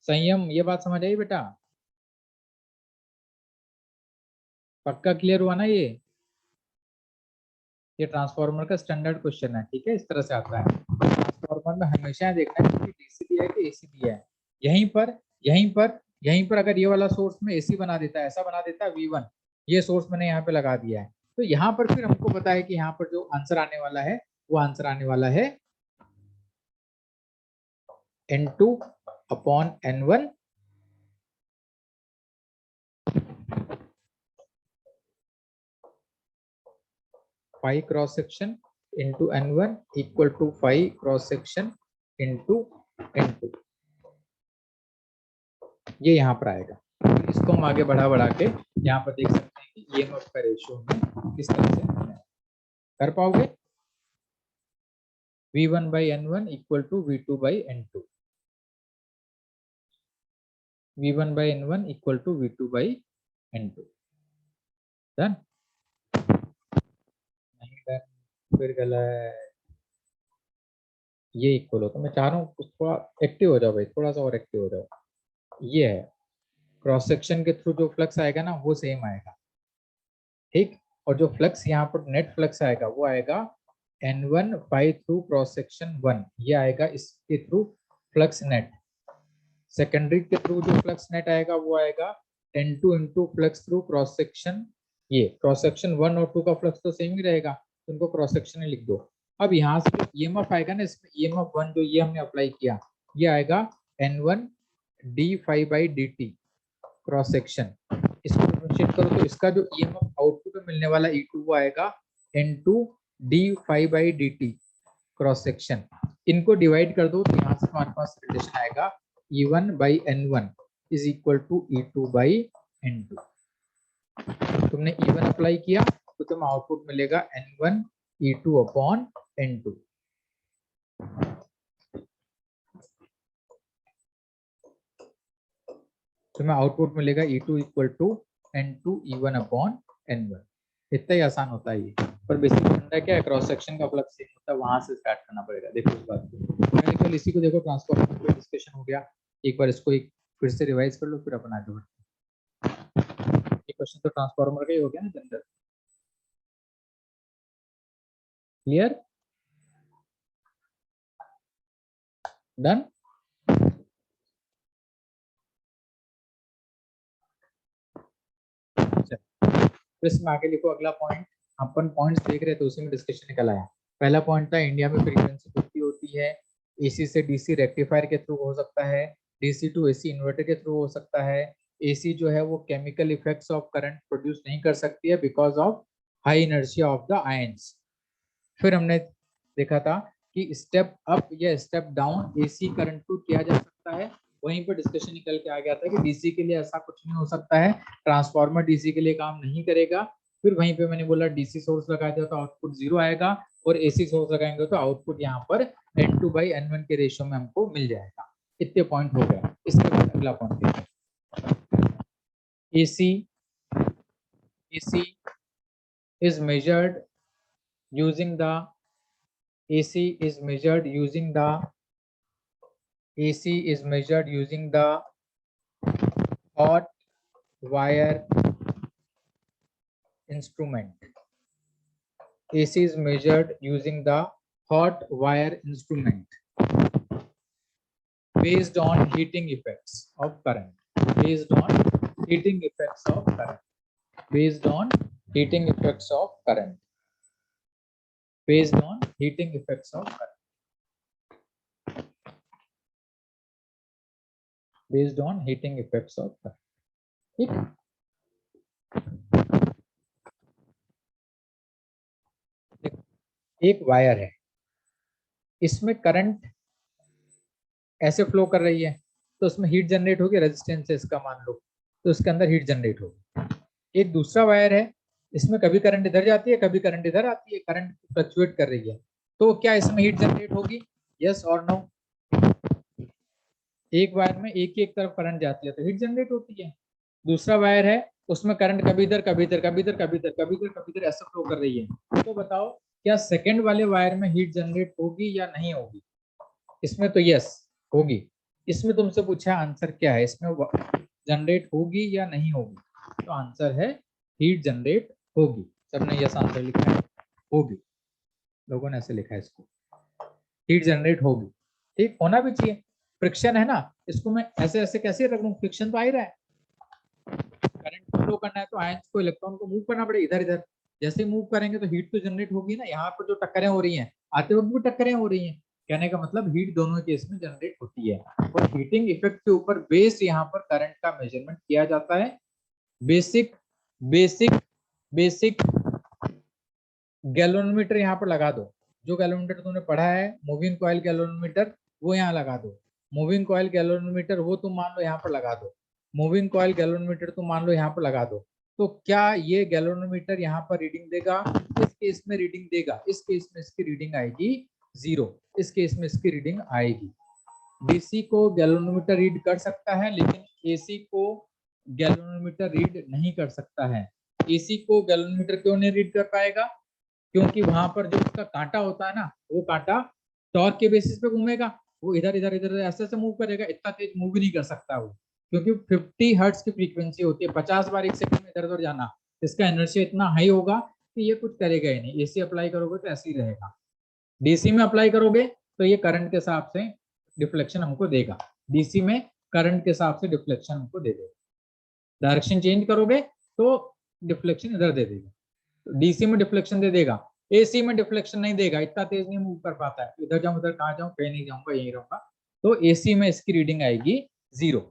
संयम, ये बात समझ आई बेटा? पक्का क्लियर हुआ ना ये ट्रांसफार्मर का स्टैंडर्ड क्वेश्चन है, ठीक है, इस तरह से आता है। ट्रांसफार्मर में हमेशा देखना है कि डीसी दिया है कि एसी दिया है। यहीं पर यहीं पर यहीं पर अगर ये वाला सोर्स में एसी बना देता है, ऐसा बना देता है V1, ये सोर्स मैंने यहाँ पे लगा दिया है, तो यहाँ पर फिर हमको पता है कि यहाँ पर जो आंसर आने वाला है वो आंसर आने वाला है N2 upon N1 five cross section into N1 equal to 5 cross section into N2, ये यहाँ पर आएगा। इसको हम आगे बढ़ा के यहाँ पर देख सकते हैं कि ईएमएफ का रेशियो हमें किस तरह से कर पाओगे। V1 by N1 equal to V2 by N2, V1 by N1 equal to V2 by N2। Done? नहीं डन, फिर गलत। ये इक्वल हो, तो मैं चाह रहा हूँ कुछ थोड़ा एक्टिव हो जाओ भाई, थोड़ा सा और एक्टिव हो जाओ। ये है, क्रॉस सेक्शन के थ्रू जो फ्लक्स आएगा ना वो सेम आएगा, ठीक। और जो फ्लक्स यहाँ पर नेट फ्लक्स आएगा वो आएगा N1 पाई थ्रू क्रॉस सेक्शन 1, ये आएगा इसके थ्रू फ्लक्स नेट। सेकेंडरी के थ्रू जो फ्लक्स नेट आएगा वो आएगा N2 into flux through cross section, ये क्रॉस सेक्शन 1 और 2 का फ्लक्स तो सेम ही रहेगा, तो उनको क्रॉस सेक्शन में लिख दो। अब यहाँ से जो ईएमएफ आएगा ना, इसमें ईएमएफ 1 जो ये हमने अप्लाई किया, ये आएगा N1 d5 by D T cross section. इसको डिफरेंशिएट करो तो इसका जो ईएमएफ आउटपुट में मिलने वाला E2 वो आएगा N2 d5 by D T cross section. इनको डिवाइड कर दो तो यहाँ से हमारे पास रिलेशन आएगा E1 by N1 is equal to E2 by N2। तुमने E1 अप्लाई किया तो तुम्हें आउटपुट मिलेगा N1 E2 अपॉन N2। तुम्हें आउटपुट मिलेगा E2 equal to N2 E1 upon N1। इतना ही आसान होता है ये, पर बेसिक फंडा क्या है, क्रॉस सेक्शन का फ्लक्स सेम होता है, वहां से स्टार्ट करना पड़ेगा। देखो इस बात को, पहले केवल इसी को देखो, ट्रांसफॉर्मर पे डिस्कशन हो गया, एक बार इसको एक फिर से रिवाइज कर लो, फिर अपन आगे बढ़ते हैं। ये क्वेश्चन तो ट्रांसफॉर्मर का ही हो गया ना जनरल, क्लियर? डन। तो इसमें आगे लिखो अगला पॉइंट। अपन पॉइंट्स देख रहे थे उसी में डिस्कशन निकल आया। पहला पॉइंट था इंडिया में फ्रीक्वेंसी 50 होती है, एसी से डीसी रेक्टिफायर के थ्रू हो सकता है, डीसी टू एसी इन्वर्टर के थ्रू हो सकता है। एसी जो है वो chemical effects of current produce नहीं कर सकती है because of high inertia of the ions. फिर हमने देखा था कि स्टेप अप या स्टेप डाउन एसी करंट को किया जा सकता है। वहीं पर डिस्कशन निकल के आ गया था कि डीसी के लिए ऐसा कुछ नहीं हो सकता है, ट्रांसफार्मर डीसी के लिए काम नहीं करेगा। फिर वहीं पे मैंने बोला डीसी सोर्स लगा दिया तो आउटपुट 0 आएगा, और एसी सोर्स लगाएंगे तो आउटपुट यहाँ पर N2/N1 के रेशियो में हमको मिल जाएगा। इतने पॉइंट हो गए। इसके बाद अगला पॉइंट देखते हैं। AC is measured using the AC is measured using the hot wire instrument. AC is measured using the hot wire instrument based on heating effects of current. Based on heating effects of current. Based on heating effects of current. Based on heating effects of current. Based on heating effects of current. ठीक है। एक wire है, इसमें current ऐसे flow कर रही है, तो उसमें हीट जनरेट होगी, रेजिस्टेंस है इसका मान लो, तो उसके अंदर हीट जनरेट होगी। एक दूसरा वायर है, इसमें कभी करंट इधर जाती है, कभी करंट इधर आती है, करंट फ्लक्चुएट कर रही है, तो क्या इसमें हीट जनरेट होगी? यस और नो? एक वायर में एक ही एक तरफ करंट जाती है तो हीट जनरेट होती है। दूसरा वायर है, उसमें करंट कभी इधर कभी इधर कभी इधर कभी इधर कभी इधर कभी इधर ऐसा फ्लो कर रही है। तो बताओ क्या सेकंड वाले वायर में हीट जनरेट होगी या नहीं होगी? इसमें तो यस होगी। इसमें तुमसे पूछा आंसर क्या है, इसमें जनरेट होगी या नहीं होगी? तो आंसर है हीट जनरेट होगी। सबने यस आंसर लिखा है, होगी। लोगों ने ऐसे लिखा है इसको, हीट जनरेट होगी। ठीक होना भी चाहिए, फ्रिक्शन है ना, इसको मैं ऐसे ऐसे कैसे रख लूं, फ्रिक्शन तो आ ही रहा है। करंट फ्लो करना है तो आयंस को, इलेक्ट्रॉन को मूव करना पड़ेगा इधर इधर। जैसे मूव करेंगे तो हीट तो जनरेट होगी ना। यहाँ पर जो टक्करें हो रही हैं, आते वक्त भी टक्करें हो रही हैं, कहने का मतलब हीट दोनों केस में जनरेट होती है। और हीटिंग इफेक्ट के ऊपर बेस्ड यहाँ पर करंट का मेजरमेंट किया जाता है। बेसिक बेसिक बेसिक गैल्वेनोमीटर यहाँ पर लगा दो। जो गैल्वेनोमीटर तुमने पढ़ा है, मूविंग कॉइल गैल्वेनोमीटर, वो यहाँ लगा दो। मूविंग कॉइल गैल्वेनोमीटर वो तुम मान लो यहाँ पर लगा दो। मूविंग कॉइल गैल्वेनोमीटर तुम मान लो यहाँ पर लगा दो। तो क्या ये गैल्वेनोमीटर यहाँ पर रीडिंग देगा? इस केस में रीडिंग देगा। इस केस में इसकी रीडिंग आएगी 0। इस केस में इसकी रीडिंग आएगी। डीसी को गैल्वेनोमीटर रीड कर सकता है, लेकिन एसी को गैल्वेनोमीटर रीड नहीं कर सकता है। एसी को गैल्वेनोमीटर क्यों नहीं रीड कर पाएगा? क्योंकि वहां पर जो उसका कांटा होता है ना, वो कांटा टॉर्क के बेसिस पे घूमेगा। वो इधर इधर इधर ऐसे ऐसे मूव करेगा, इतना तेज मूव भी नहीं कर सकता वो, क्योंकि 50 हर्ट्ज की फ्रीक्वेंसी होती है। 50 बार एक सेकंड में इधर उधर जाना, इसका एनर्जी इतना हाई होगा कि ये कुछ करेगा ही नहीं। एसी अप्लाई करोगे तो ऐसे ही रहेगा। डीसी में अप्लाई करोगे तो ये करंट के हिसाब से डिफ्लेक्शन हमको देगा। डीसी में करंट के हिसाब से डिफ्लेक्शन हमको दे देगा। डायरेक्शन चेंज करोगे तो डिफ्लेक्शन इधर दे देगा, डीसी में डिफ्लेक्शन दे देगा। एसी में डिफ्लेक्शन नहीं देगा, इतना तेज नहीं मूव कर पाता है। इधर जाऊं उधर कहाँ जाऊं, कहीं नहीं जाऊंगा, यहीं रहूंगा। तो एसी में इसकी रीडिंग आएगी 0।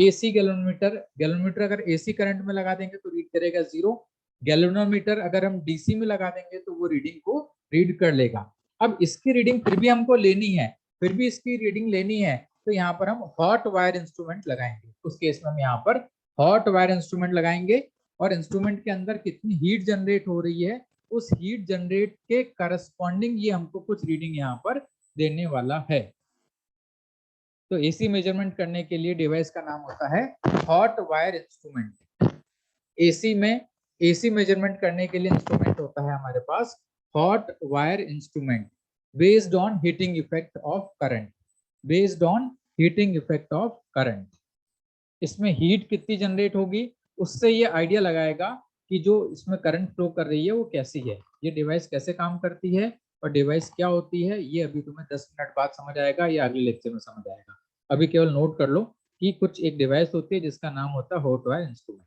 एसी गैल्वेनोमीटर अगर एसी करंट में लगा देंगे तो रीड करेगा 0। गैल्वेनोमीटर अगर हम डीसी में लगा देंगे तो वो रीडिंग को रीड कर लेगा। अब इसकी रीडिंग फिर भी हमको लेनी है, फिर भी इसकी रीडिंग लेनी है, तो यहाँ पर हम हॉट वायर इंस्ट्रूमेंट लगाएंगे। उस केस में हम यहाँ पर हॉट वायर इंस्ट्रूमेंट लगाएंगे, और इंस्ट्रूमेंट के अंदर कितनी हीट जनरेट हो रही है, उस हीट जनरेट के करस्पॉन्डिंग ये हमको कुछ रीडिंग यहाँ पर देने वाला है। तो एसी मेजरमेंट करने के लिए डिवाइस का नाम होता है हॉट वायर इंस्ट्रूमेंट। एसी में एसी मेजरमेंट करने के लिए इंस्ट्रूमेंट होता है हमारे पास hot wire instrument, based on heating effect of current. Based on heating effect of current, इसमें हीट कितनी जनरेट होगी उससे ये आइडिया लगाएगा कि जो इसमें करंट फ्लो कर रही है वो कैसी है, ये डिवाइस कैसे काम करती है, और डिवाइस क्या होती है ये अभी तुम्हें 10 मिनट बाद समझ आएगा या अगले लेक्चर में समझ आएगा। अभी केवल नोट कर लो कि कुछ एक डिवाइस होती है जिसका नाम होता है हॉट वायर इंस्ट्रूमेंट।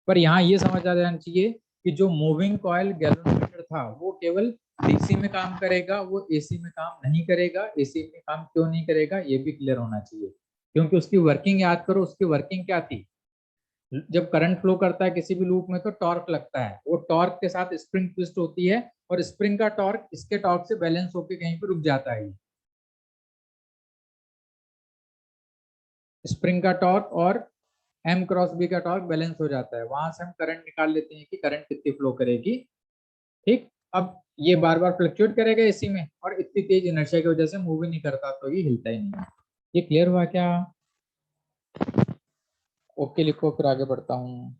पर यहाँ ये समझ आ जाना चाहिए कि जो मूविंग कॉइल गैल्वेनोमीटर था वो केवल डीसी में काम करेगा, वो एसी में काम नहीं करेगा। एसी में काम क्यों नहीं करेगा ये भी क्लियर होना चाहिए, क्योंकि उसकी वर्किंग याद करो। उसकी वर्किंग क्या थी? जब करंट फ्लो करता है किसी भी लूप में तो टॉर्क लगता है, वो टॉर्क के साथ स्प्रिंग ट्विस्ट होती है और स्प्रिंग का टॉर्क इसके टॉर्क से बैलेंस होकर कहीं पर रुक जाता है। स्प्रिंग का टॉर्क और एम क्रॉस बी का टॉर्क बैलेंस हो जाता है, वहां से हम करंट निकाल लेते हैं कि करंट कितनी फ्लो करेगी। ठीक, अब ये बार बार फ्लक्चुएट करेगा एसी में और इतनी तेज इनर्शिया की वजह से मूव ही नहीं करता तो ये हिलता ही नहीं है। ये क्लियर हुआ क्या? ओके लिखो, फिर आगे बढ़ता हूँ।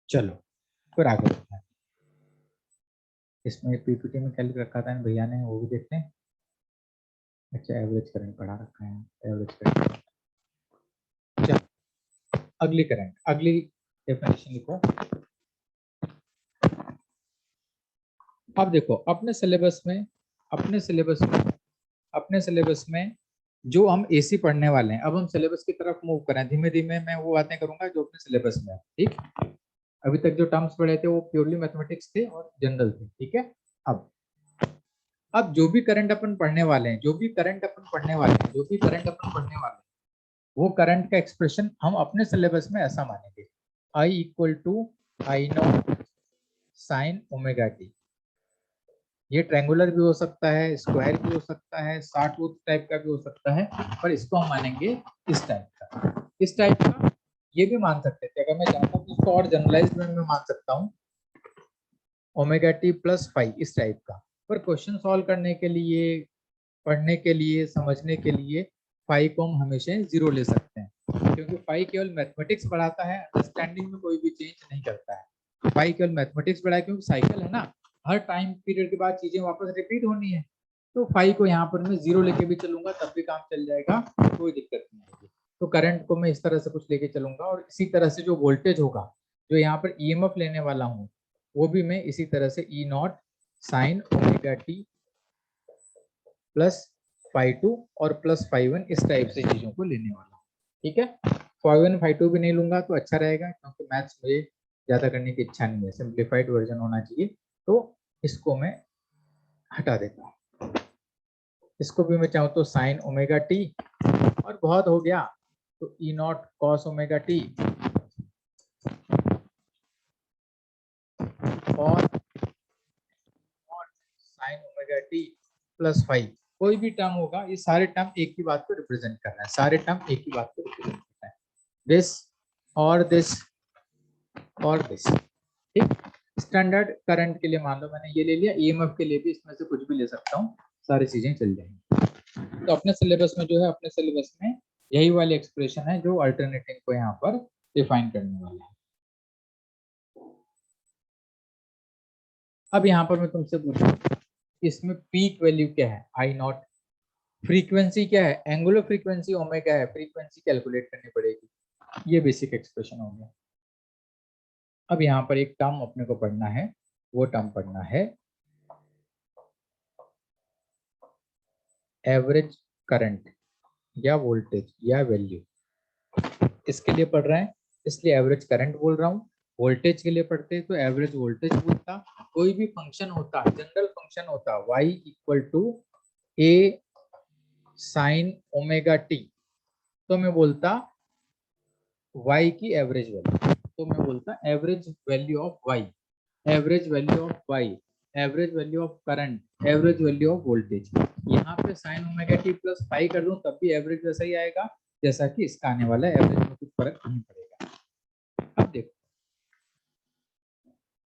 चलो फिर आगे बढ़ते हैं। इसमें पीपीटी में क्या लिख रखा था भैया ने, वो भी देखते हैं। अच्छा, एवरेज करंट पढ़ा रखा है, एवरेज करंट। चलो अगली करंट, अगली डेफिनेशन लिखो। अब देखो अपने सिलेबस में, अपने सिलेबस में जो हम एसी पढ़ने वाले हैं, अब हम सिलेबस की तरफ मूव करें। धीमे धीमे मैं वो बातें करूंगा जो अपने सिलेबस में है। ठीक, अभी तक जो टर्म्स पढ़े थे वो प्योरली मैथमेटिक्स थे और जनरल थे। ठीक है, अब जो भी करंट अपन पढ़ने वाले हैं, वो करंट का एक्सप्रेशन हम अपने सिलेबस में ऐसा मानेंगे, I equal to I naught sine omega T. ये ट्रायंगुलर भी हो सकता है, स्क्वायर भी हो सकता है, सार्टूथ टाइप का भी हो सकता है, पर इसको हम मानेंगे इस टाइप का। ये भी मान सकते थे, अगर मैं चाहता हूँ तो इसको और जनरलाइज्ड में मान सकता हूँ, ओमेगा टी प्लस फाइव, इस टाइप का। पर क्वेश्चन सॉल्व करने के लिए, पढ़ने के लिए, समझने के लिए फाइव को हम हमेशा जीरो ले सकते हैं, क्योंकि फाइव केवल मैथमेटिक्स बढ़ाता है, अंडरस्टैंडिंग में कोई भी चेंज नहीं करता है। फाइव केवल मैथमेटिक्स बढ़ाए, क्योंकि साइकिल है ना, हर टाइम पीरियड के बाद चीजें वापस रिपीट होनी है। तो फाइव को यहाँ पर मैं जीरो लेके भी चलूंगा तब भी काम चल जाएगा, कोई दिक्कत नहीं होगी। तो करंट को मैं इस तरह से कुछ लेके चलूंगा, और इसी तरह से जो वोल्टेज होगा, जो यहाँ पर ईएमएफ लेने वाला हूँ, वो भी मैं इसी तरह से E naught sine omega T plus five two और प्लस फाइव वन, इस टाइप से चीजों को लेने वाला हूँ। ठीक है, फाइव वन फाइव टू भी नहीं लूंगा तो अच्छा रहेगा, क्योंकि मैथ्स मुझे ज्यादा करने की इच्छा नहीं है, सिंप्लीफाइड वर्जन होना चाहिए। तो इसको मैं हटा देता हूँ, इसको भी मैं चाहूँ तो साइन ओमेगा टी, और बहुत हो गया तो ई नॉट कॉस ओमेगा टी और sign omega T plus five. कोई भी टर्म होगा, ये सारे टर्म एक ही बात को रिप्रेजेंट कर रहा है, सारे टर्म एक ही बात को रिप्रेजेंट करता है, दिस और दिस और दिस। ठीक, स्टैंडर्ड करंट के लिए मान लो मैंने ये ले लिया, ईएमएफ के लिए भी इसमें से कुछ भी ले सकता हूँ, सारी चीजें चल जाएंगी। तो अपने सिलेबस में जो है, अपने सिलेबस में यही वाली एक्सप्रेशन है जो अल्टरनेटिंग को यहाँ पर डिफाइन करने वाला है। अब यहाँ पर मैं तुमसे पूछूं, इसमें पीक वैल्यू क्या है? आई नॉट। फ्रीक्वेंसी क्या है? एंगुलर फ्रीक्वेंसी ओमेगा है, फ्रीक्वेंसी कैलकुलेट करनी पड़ेगी। ये बेसिक एक्सप्रेशन हो गया। अब यहाँ पर एक टर्म अपने को पढ़ना है, वो टर्म पढ़ना है एवरेज करंट या वोल्टेज या वैल्यू। इसके लिए पढ़ रहे हैं इसलिए एवरेज करंट बोल रहा हूँ, वोल्टेज के लिए पढ़ते तो एवरेज वोल्टेज बोलता। कोई भी फंक्शन होता, जनरल फंक्शन होता y equal to A sine omega T, तो मैं बोलता y की एवरेज वैल्यू, तो मैं बोलता average value of y, average value of y, average value of current, average value of voltage. यहाँ पे sign omega T plus five कर दूं तब भी एवरेज वैसा ही आएगा जैसा कि इसका आने वाला है, एवरेज में कुछ फर्क नहीं पड़ेगा। अब देखो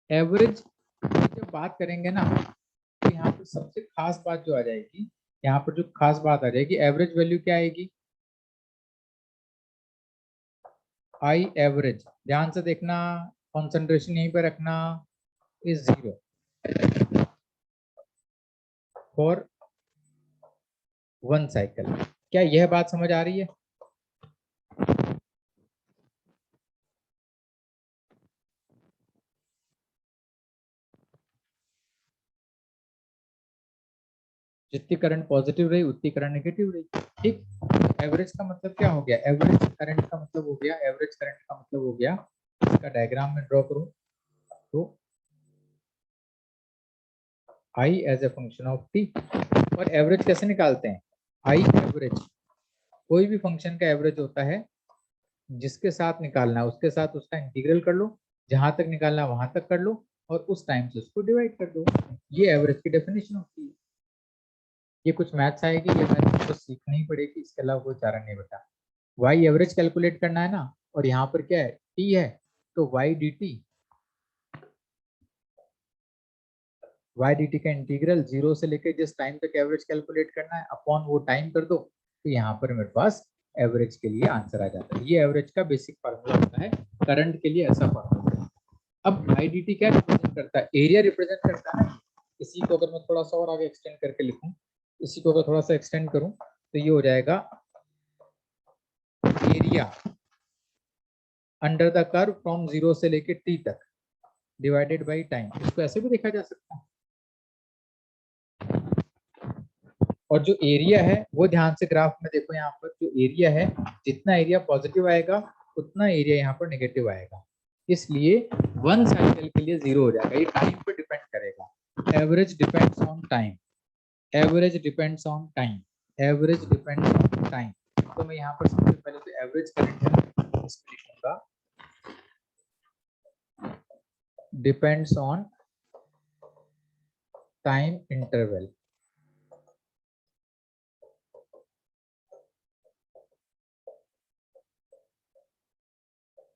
एवरेज जब बात करेंगे ना, तो यहाँ पर सबसे खास बात जो आ जाएगी, यहाँ पर जो खास बात आ जाएगी, एवरेज वैल्यू क्या आएगी? आई एवरेज, ध्यान से देखना, कंसंट्रेशन यहीं पे रखना, is zero for one cycle. क्या यह बात समझ आ रही है? जितनी करंट पॉजिटिव रही उतनी करंट नेगेटिव रही। ठीक, एवरेज का मतलब क्या हो गया, एवरेज करंट का मतलब हो गया, एवरेज करंट का मतलब हो गया, इसका डायग्राम में ड्रॉ करूं तो I as a function of t। और एवरेज कैसे निकालते हैं, I एवरेज, कोई भी फंक्शन का एवरेज होता है, जिसके साथ निकालना है उसके साथ उसका इंटीग्रल कर लो, जहां तक निकालना है वहां तक कर लो, और उस टाइम से उसको डिवाइड कर दो। ये एवरेज की डेफिनेशन होती है। ये कुछ मैथ्स आएगी, ये मैथ्स तो सीखनी ही पड़ेगी, इसके अलावा कोई चारा नहीं बता। वाई एवरेज कैलकुलेट करना है ना, और यहाँ पर क्या है, टी है, तो Y D T, Y D T का इंटीग्रल जीरो से लेकर जिस टाइम तक एवरेज कैलकुलेट करना है अपॉन वो टाइम कर दो, तो यहाँ पर मेरे पास एवरेज के लिए आंसर आ जाता है। ये एवरेज का बेसिक फार्मूला होता है, करंट के लिए ऐसा फार्मूला है। अब आई डी टी क्या रिप्रेजेंट करता है, एरिया रिप्रेजेंट करता है। इसी को अगर मैं थोड़ा सा और आगे एक्सटेंड करके लिखूं, इसी को अगर थोड़ा सा एक्सटेंड करूं तो ये हो जाएगा area under the curve from zero से लेके टी तक डिवाइडेड बाय टाइम। इसको ऐसे भी देखा जा सकता है। और जो एरिया है वो ध्यान से ग्राफ में देखो, यहाँ पर जो एरिया है, जितना एरिया पॉजिटिव आएगा उतना एरिया यहाँ पर नेगेटिव आएगा, इसलिए वन साइकिल के लिए जीरो हो जाएगा। ये टाइम पर डिपेंड करेगा। Average depends on time, average depends on time, average depends on time. तो मैं यहाँ पर सबसे पहले तो एवरेज करंट है इसको लिखूंगा, डिपेंड्स ऑन टाइम इंटरवल।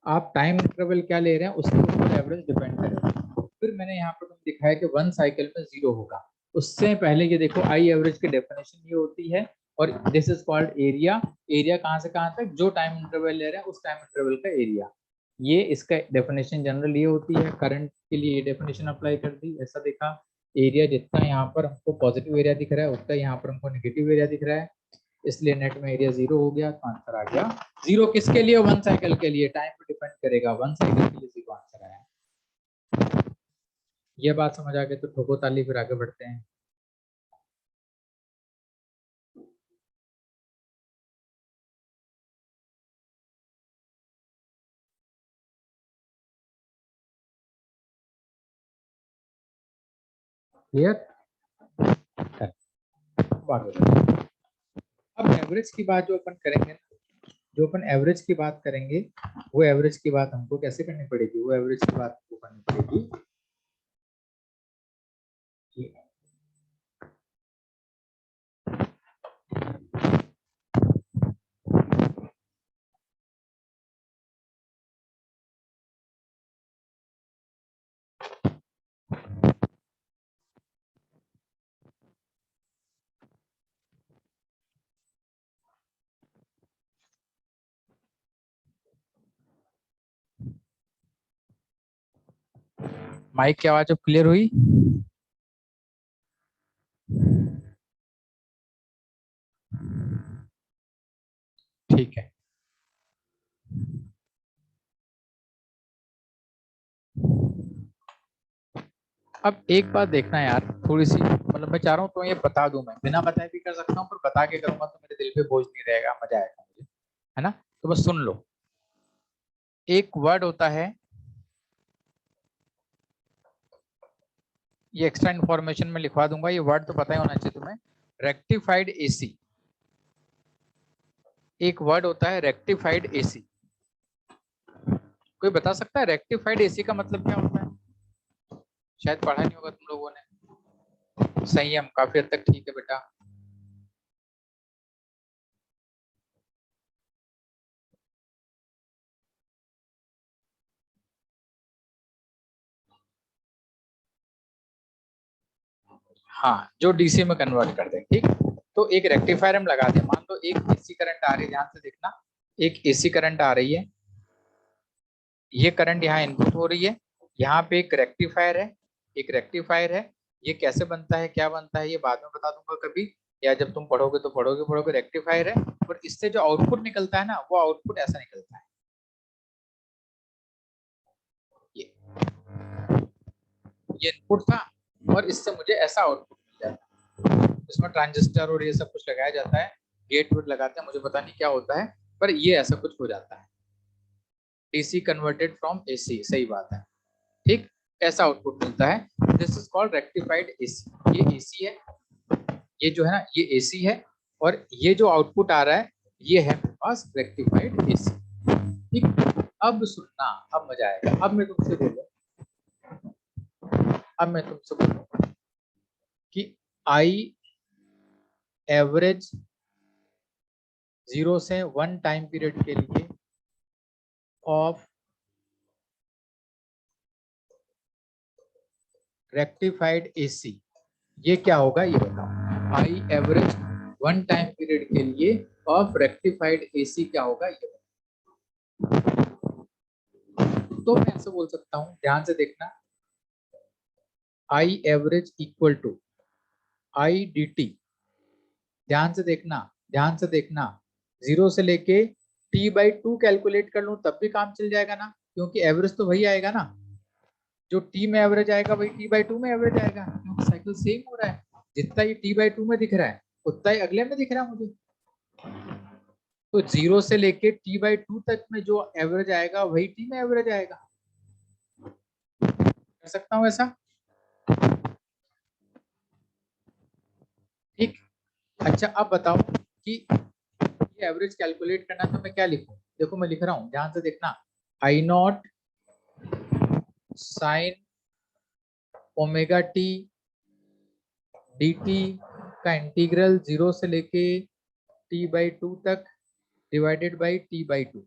आप टाइम इंटरवल क्या ले रहे हैं उसके ऊपर एवरेज डिपेंड करेगा। फिर मैंने यहाँ पर दिखाया कि वन साइकिल में जीरो होगा। उससे पहले ये देखो आई एवरेज की डेफिनेशन ये होती है, और this is called area. Area कहाँ से कहाँ तक, जो टाइम इंटरवल ले रहे हैं उस टाइम इंटरवल का एरिया। ये इसका डेफिनेशन जनरल ये होती है। करंट के लिए ये डेफिनेशन अप्लाई कर दी, ऐसा देखा, एरिया जितना यहाँ पर हमको पॉजिटिव एरिया दिख रहा है उतना यहाँ पर हमको नेगेटिव एरिया दिख रहा है, इसलिए नेट में एरिया जीरो हो गया, तो आंसर आ गया जीरो। किसके लिए, वन साइकिल के लिए, टाइम पे डिपेंड करेगा, वन साइकिल के लिए जीरो आंसर आया। ये बात समझ आ गई तो ठोको ताली, फिर आगे बढ़ते हैं। क्लियर। अब एवरेज की बात जो अपन करेंगे, जो अपन एवरेज की बात करेंगे, वो एवरेज की बात हमको कैसे करनी पड़ेगी, वो एवरेज की बात हमको करनी पड़ेगी कि माइक की आवाज अब क्लियर हुई। ठीक है। अब एक बात देखना यार, थोड़ी सी मतलब मैं चाह रहा हूँ तो ये बता दूं, मैं बिना बताए भी कर सकता हूँ, पर बता के करूंगा तो मेरे दिल पे बोझ नहीं रहेगा, मजा आएगा मुझे, है ना। तो बस सुन लो, एक वर्ड होता है, ये एक्स्ट्रा इन्फॉर्मेशन में लिखवा दूंगा, ये वर्ड तो पता ही होना चाहिए तुम्हें, रेक्टिफाइड एसी। एक वर्ड होता है रेक्टिफाइड एसी। कोई बता सकता है रेक्टिफाइड एसी का मतलब क्या होता है? शायद पढ़ा नहीं होगा तुम लोगों ने। संयम काफी हद तक ठीक है बेटा। हाँ, जो डीसी में कन्वर्ट कर दे, ठीक। तो एक रेक्टिफायर हम लगा दें, मान लो एक एसी करंट आ रही है, ध्यान से देखना, एक एसी करंट आ रही है, ये करंट यहाँ इनपुट हो रही है, यहाँ पे एक रेक्टिफायर है, एक रेक्टिफायर है। ये कैसे बनता है, क्या बनता है, ये बाद में बता दूंगा कभी, या जब तुम पढ़ोगे तो पढ़ोगे पढ़ोगे। रेक्टिफायर है, और इससे जो आउटपुट निकलता है ना, वो आउटपुट ऐसा निकलता है, ये ये इनपुट था और इससे मुझे ऐसा आउटपुट मिल जाता है। इसमें ट्रांजिस्टर और ये सब कुछ लगाया जाता है, गेट वेट लगाते हैं, मुझे पता नहीं क्या होता है, पर ये ऐसा कुछ हो जाता है। डीसी कन्वर्टेड फ्रॉम एसी, सही बात है, ठीक, ऐसा आउटपुट मिलता है। This is called rectified AC. ये एसी है, ये जो है ना ये एसी है, और ये जो आउटपुट आ रहा है ये है मेरे पास रेक्टिफाइड एसी। ठीक, अब सुनना, अब मजा आएगा। अब मैं तुमसे बोलूं कि आई एवरेज 0 से 1 टाइम पीरियड के लिए ऑफ रेक्टिफाइड एसी, ये क्या होगा ये बताओ। आई एवरेज 1 टाइम पीरियड के लिए ऑफ रेक्टिफाइड एसी क्या होगा ये बताओ। तो मैं ऐसे बोल सकता हूं, ध्यान से देखना, I average equal to I D T, ध्यान से देखना, ध्यान से देखना, 0 से लेके t/2 कैलकुलेट कर लूं तब भी काम चल जाएगा ना, क्योंकि एवरेज तो वही आएगा ना, जो t में एवरेज आएगा वही t/2 में एवरेज आएगा, क्योंकि साइकिल सेम हो रहा है। जितना ये t/2 में दिख रहा है उतना ही अगले में दिख रहा है मुझे। तो 0 से लेके t/2 तक में जो एवरेज आएगा वही t में एवरेज आएगा। कर सकता हूँ ऐसा, ठीक। अच्छा अब बताओ कि ये एवरेज कैलकुलेट करना तो मैं क्या लिखूं। देखो मैं लिख रहा हूं, ध्यान से देखना, I naught sine omega T D T का इंटीग्रल 0 से लेके t/2 तक डिवाइडेड बाई t/2।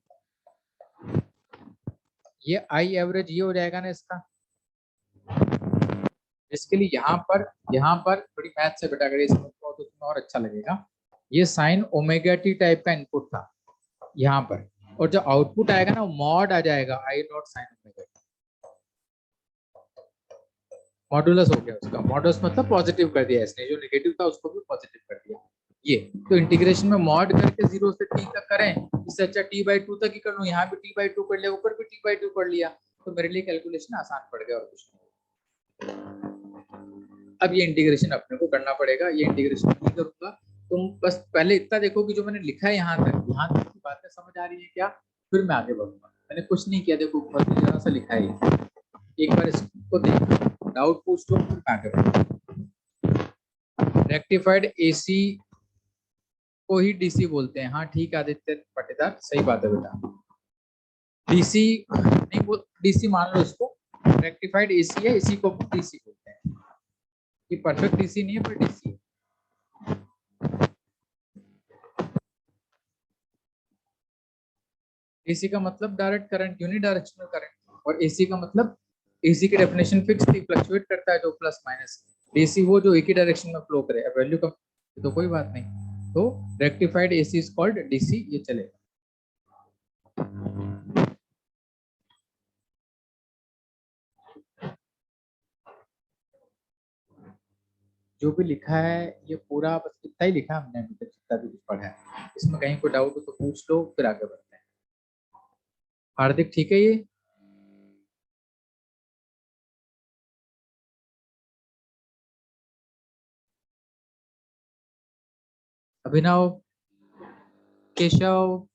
ये आई एवरेज ये हो जाएगा ना इसका। इसके लिए यहाँ पर थोड़ी मैथ से बेटा करिए इसमें तो तुम्हें और अच्छा लगेगा। ये साइन ओमेगा टी टाइप का इनपुट था यहाँ पर, और जो आउटपुट आएगा ना मॉड आ जाएगा I naught sine omega T. Modulus हो गया उसका, मॉडुलस मतलब पॉजिटिव कर दिया इसने, जो नेगेटिव था उसको भी पॉजिटिव कर दिया। ये तो इंटीग्रेशन में मॉड करके 0 से t तक करें, इससे अच्छा t/2 तक ही कर लूं, यहाँ भी t/2 कर लिया, ऊपर भी t/2 कर लिया, तो मेरे लिए कैलकुलेशन आसान पड़ गया और कुछ नहीं। अब ये इंटीग्रेशन अपने को करना पड़ेगा, ये इंटीग्रेशन नहीं करूंगा। तुम बस पहले इतना देखो कि जो मैंने लिखा है यहाँ तक की बातें समझ आ रही है क्या, फिर मैं आगे बढ़ूंगा। मैंने कुछ नहीं किया, देखो बहुत ही जरा सा लिखा है, एक बार इसको देखो, डाउट पूछ लो, फिर मैं आगे बढ़ूंगा। रेक्टिफाइड एसी को ही डीसी बोलते हैं, हाँ ठीक है आदित्य पटेदार, सही बात है बेटा। डीसी नहीं बोल, डीसी मान लो इसको, रेक्टिफाइड एसी है, इसी को डीसी बोलते हैं। ये परफेक्ट डीसी नहीं है पर डीसी है। डीसी का मतलब डायरेक्ट करंट, यूनिडायरेक्शनल करंट, और एसी का मतलब, एसी की डेफिनेशन फिक्स थी, फ्लक्चुएट करता है जो प्लस माइनस, डीसी वो जो एक ही डायरेक्शन में फ्लो करे, अब वैल्यू कम तो कोई बात नहीं, तो rectified AC is called DC, ये चलेगा। जो भी लिखा है ये पूरा बस इतना ही लिखा हमने अभी तक, जितना भी कुछ पढ़ा है, इसमें कहीं कोई डाउट हो तो पूछ लो, फिर आगे बढ़ते हैं। हार्दिक ठीक है ये, अभिनव, केशव,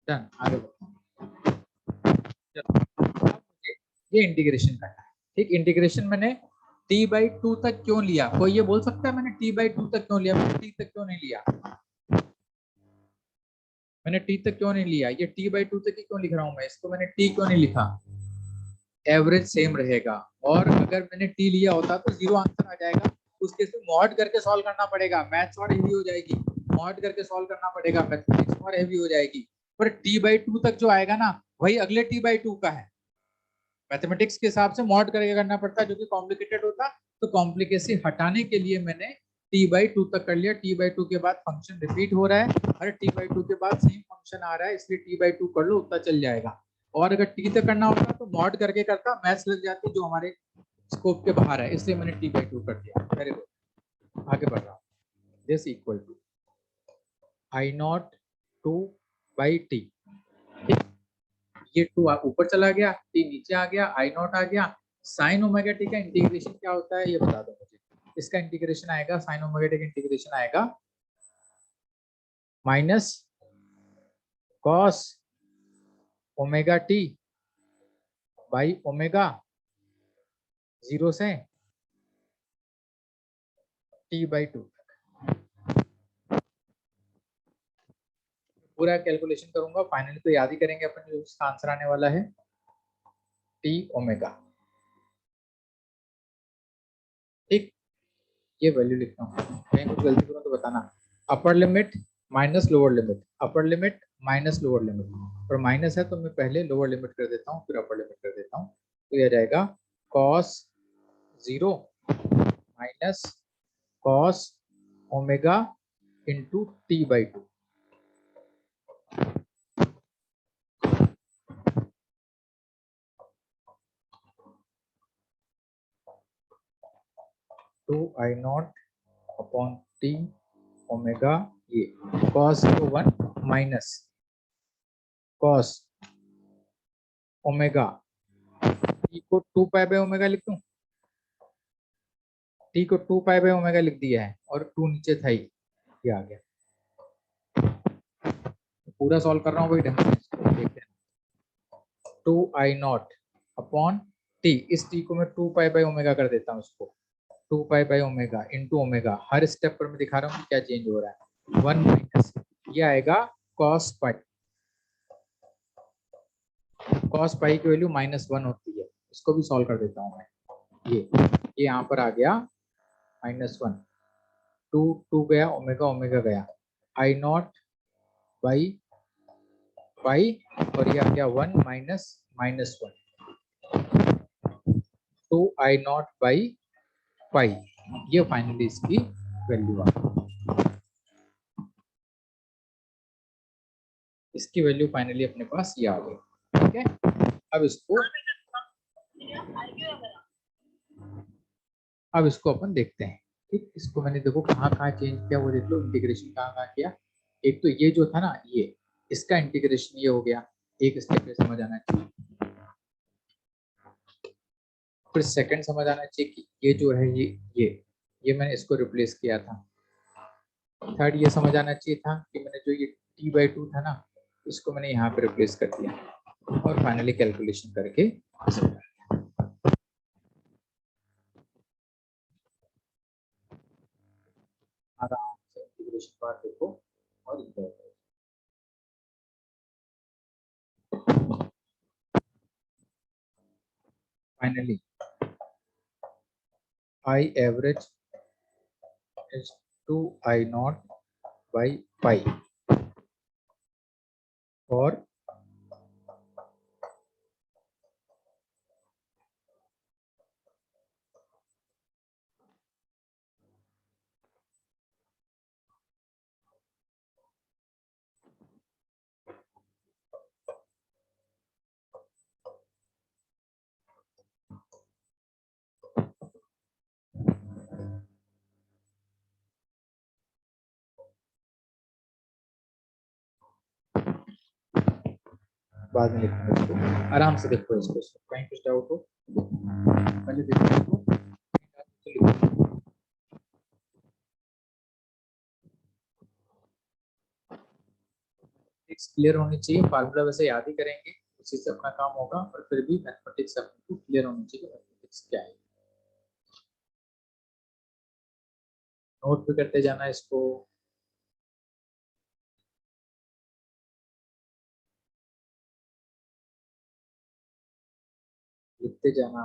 डन, आगे बढ़ते हैं। अब मुझे ये इंटीग्रेशन करना है, ठीक। इंटीग्रेशन मैंने t/2 तक क्यों लिया, कोई ये बोल सकता है मैंने t/2 तक क्यों लिया, मैंने t तक क्यों नहीं लिया, मैंने t तक क्यों नहीं लिया, ये t/2 तक ही क्यों लिख रहा हूं मैं इसको, मैंने t क्यों नहीं लिखा, एवरेज सेम रहेगा, और अगर मैंने t लिया होता तो 0 आंसर आ जाएगा, उस केस में मॉड करके सॉल्व करना पड़ेगा, मैथ्स और हेवी हो जाएगी, मॉड करके सॉल्व करना पड़ेगा, मैथमेटिक्स और हेवी हो जाएगी, पर t/2 तक जो आएगा ना वही अगले t/2 का है। मैथमेटिक्स के हिसाब से मॉड करके करना पड़ता है जो कि कॉम्प्लिकेटेड होता, तो कॉम्प्लिकेसी हटाने के लिए मैंने t/2 तक कर लिया, t/2 के बाद फंक्शन रिपीट हो रहा है, अरे t/2 के बाद सेम फंक्शन आ रहा है, इसलिए t/2 कर लो, उतना चल जाएगा। और अगर t तक करना होता तो मॉड करके करता, मैथ्स लग जाती जो हमारे स्कोप के बाहर है, इसलिए मैंने t/2 कर दिया। वेरी गुड, आगे बढ़ रहा हूँ। This equal to I naught two by T. ये टू ऊपर चला गया, टी नीचे आ गया, आई नॉट आ गया। साइन ओमेगा टी का इंटीग्रेशन क्या होता है ये बता दो मुझे। इसका इंटीग्रेशन आएगा, साइन ओमेगा टी का इंटीग्रेशन आएगा minus cos omega T by omega 0 से टी बाई 2। पूरा कैलकुलेशन करूंगा, फाइनली तो याद ही करेंगे अपन, जो इसका आंसर आने वाला है टी ओमेगा। ठीक, ये वैल्यू लिखता हूँ, कहीं कुछ गलती करूँ तो बताना। Upper limit minus lower limit, upper limit minus lower limit, और माइनस है तो मैं पहले लोअर लिमिट कर देता हूँ फिर अपर लिमिट कर देता हूँ। तो यह जाएगा cos 0 minus cos omega into T by 2। Two I naught upon T omega, ये cos 1 minus cos omega, T को 2 पाई बाई ओमेगा लिख दूं, टी को 2 पाई बाई ओमेगा लिख दिया है और 2 नीचे था ही, ये आ गया। पूरा सॉल्व कर रहा हूँ भाई ढंग से, देखते हैं। 2 आई नॉट अपॉन टी, इस टी को मैं 2 पाई बाई ओमेगा कर देता हूँ इसको, 2 pi by omega into omega, her step पर मैं दिखा रहा हूँ कि क्या चेंज हो रहा है। 1 माइनस ये आएगा कॉस पाई, कॉस पाई की वैल्यू -1 होती है, इसको भी सॉल्व कर देता हूँ मैं। ये यहाँ पर आ गया -1, 2 2 गया, ओमेगा ओमेगा गया, आई नॉट बाई पाई, और ये आ गया 1 minus -1, 2 I not by pi, ये फाइनली इसकी वैल्यू आ गई। इसकी वैल्यू फाइनली अपने पास ये आ गई। ठीक है, अब इसको अपन देखते हैं। ठीक, इसको मैंने देखो कहाँ कहाँ चेंज किया वो देख लो, इंटीग्रेशन कहाँ कहाँ किया। एक तो ये जो था ना, ये इसका इंटीग्रेशन ये हो गया, एक स्टेप पे समझ आना चाहिए। फिर सेकंड समझ आना चाहिए कि ये जो है ये मैंने इसको रिप्लेस किया था। थर्ड ये समझ आना चाहिए था कि मैंने जो ये टी बाई 2 था ना, इसको मैंने यहाँ पे रिप्लेस कर दिया, और फाइनली कैलकुलेशन करके आराम से इंटीग्रेशन पार्ट देखो और इधर finally I average is 2 I naught by pi और बाद में लिखूंगा इसको, आराम से देखो इसको, कहीं कुछ डाउट हो पहले देखो इसको। क्लियर होनी चाहिए, फार्मूला वैसे याद ही करेंगे, उसी से अपना काम होगा, और फिर भी मैथमेटिक्स अपने को क्लियर होनी चाहिए, मैथमेटिक्स क्या है। नोट भी करते जाना इसको। लिखते जाना।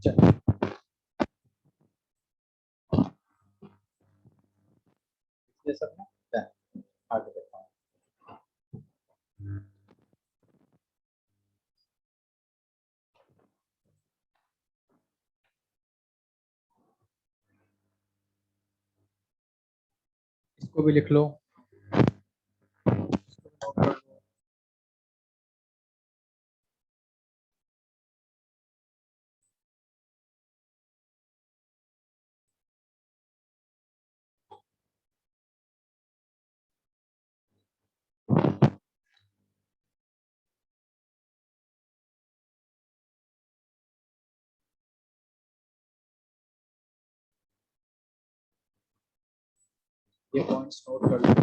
चलो ये सब ना आगे देखता हूँ। इसको भी लिख लो, इसको भी नोट कर लो। ये पॉइंट्स नोट कर लो।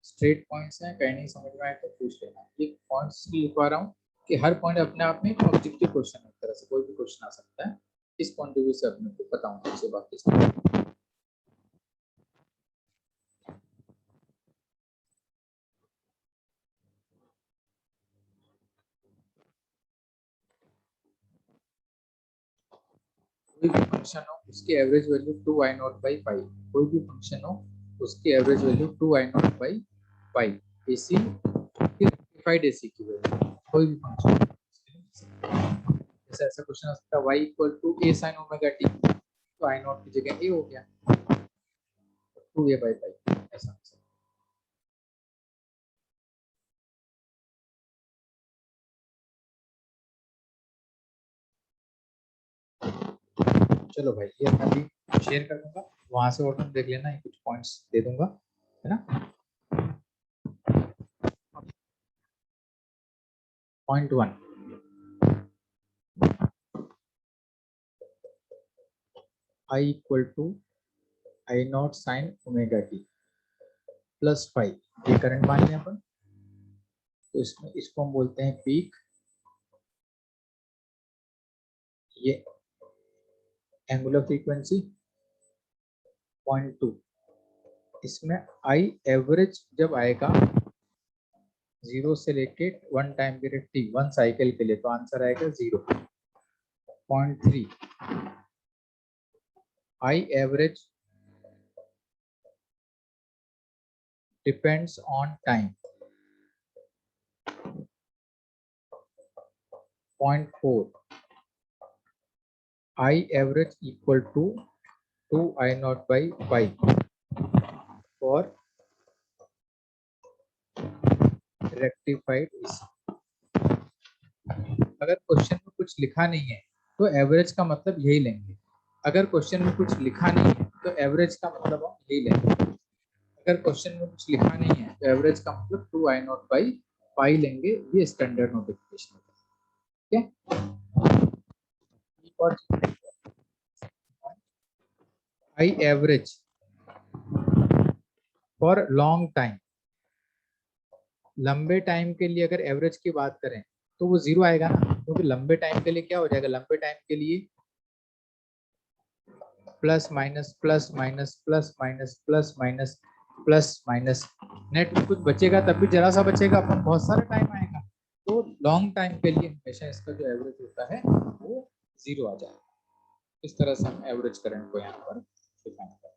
स्ट्रेट पॉइंट्स हैं, कहीं नहीं समझ में आए तो पूछ लेना। ये पॉइंट्स लिखवा रहा हूँ कि हर पॉइंट अपने आप में ऑब्जेक्टिव क्वेश्चन है, एक तरह से कोई भी क्वेश्चन आ सकता है। इस पॉइंट ऑफ व्यू से अपने को पता होना चाहिए बाकी सब। कोई भी फंक्शन हो उसकी एवरेज वैल्यू 2i0 बाई पाई, कोई भी फंक्शन हो उसकी average value 2i0 by pi, AC rectified AC की वैल्यू कोई भी फंक्शन। जैसे ऐसा क्वेश्चन आ सकता है y equal to a sin omega t, तो i0 की जगह a हो गया 2a बाई पाई, ऐसा। चलो भाई ये मैं भी शेयर कर दूंगा, वहां से और तुम देख लेना, कुछ पॉइंट्स दे दूंगा, है ना। Point 1, i equal to i0 sin omega t plus 5, ये करंट मान लिया अपन। तो इसमें इसको हम बोलते हैं पीक, ये एंगुलर फ्रीक्वेंसी 0.2। इसमें आई एवरेज जब आएगा 0 से लेके 1 टाइम पीरियड t 1 साइकिल के लिए, तो आंसर आएगा 0.3। I average depends on time 0.4। I average equal to 2i0 by pi for rectified AC. अगर क्वेश्चन में कुछ लिखा नहीं है तो एवरेज का मतलब यही लेंगे, अगर क्वेश्चन में कुछ लिखा नहीं है तो एवरेज का मतलब हम यही लेंगे। अगर क्वेश्चन में कुछ लिखा नहीं है तो एवरेज का मतलब 2i0 बाई पाई लेंगे, ये स्टैंडर्ड नोटिफिकेशन है। और I average for long time, लंबे टाइम के लिए अगर एवरेज की बात करें तो वो 0 आएगा ना, क्योंकि लंबे टाइम के लिए क्या हो जाएगा, लंबे टाइम के लिए plus minus plus minus plus minus plus minus plus minus, net में कुछ बचेगा तब भी जरा सा बचेगा, अपन बहुत सारा टाइम आएगा। तो लॉन्ग टाइम के लिए हमेशा इसका जो एवरेज होता है वो 0 आ जाएगा। इस तरह से हम एवरेज करंट को यहाँ पर डिफाइन करें।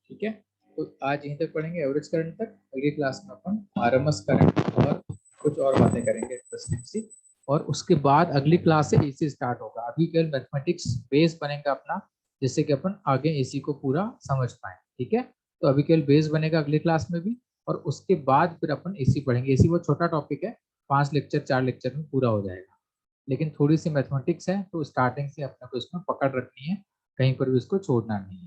ठीक है, तो आज यहीं तक पढ़ेंगे एवरेज करंट तक। अगली क्लास में अपन आरएमएस करंट और कुछ और बातें करेंगे इंटरेस्टिंग सी, और उसके बाद अगली क्लास से एसी स्टार्ट होगा। अभी केवल मैथमेटिक्स बेस बनेगा अपना, जिससे कि अपन आगे एसी को पूरा समझ पाए। ठीक है, तो अभी केवल बेस बनेगा अगली क्लास में भी, और उसके बाद फिर अपन एसी पढ़ेंगे। एसी बहुत छोटा टॉपिक है, 5 लेक्चर 4 लेक्चर में पूरा हो जाएगा, लेकिन थोड़ी सी मैथमेटिक्स है तो स्टार्टिंग से अपने को इसमें पकड़ रखनी है, कहीं पर भी इसको छोड़ना नहीं है।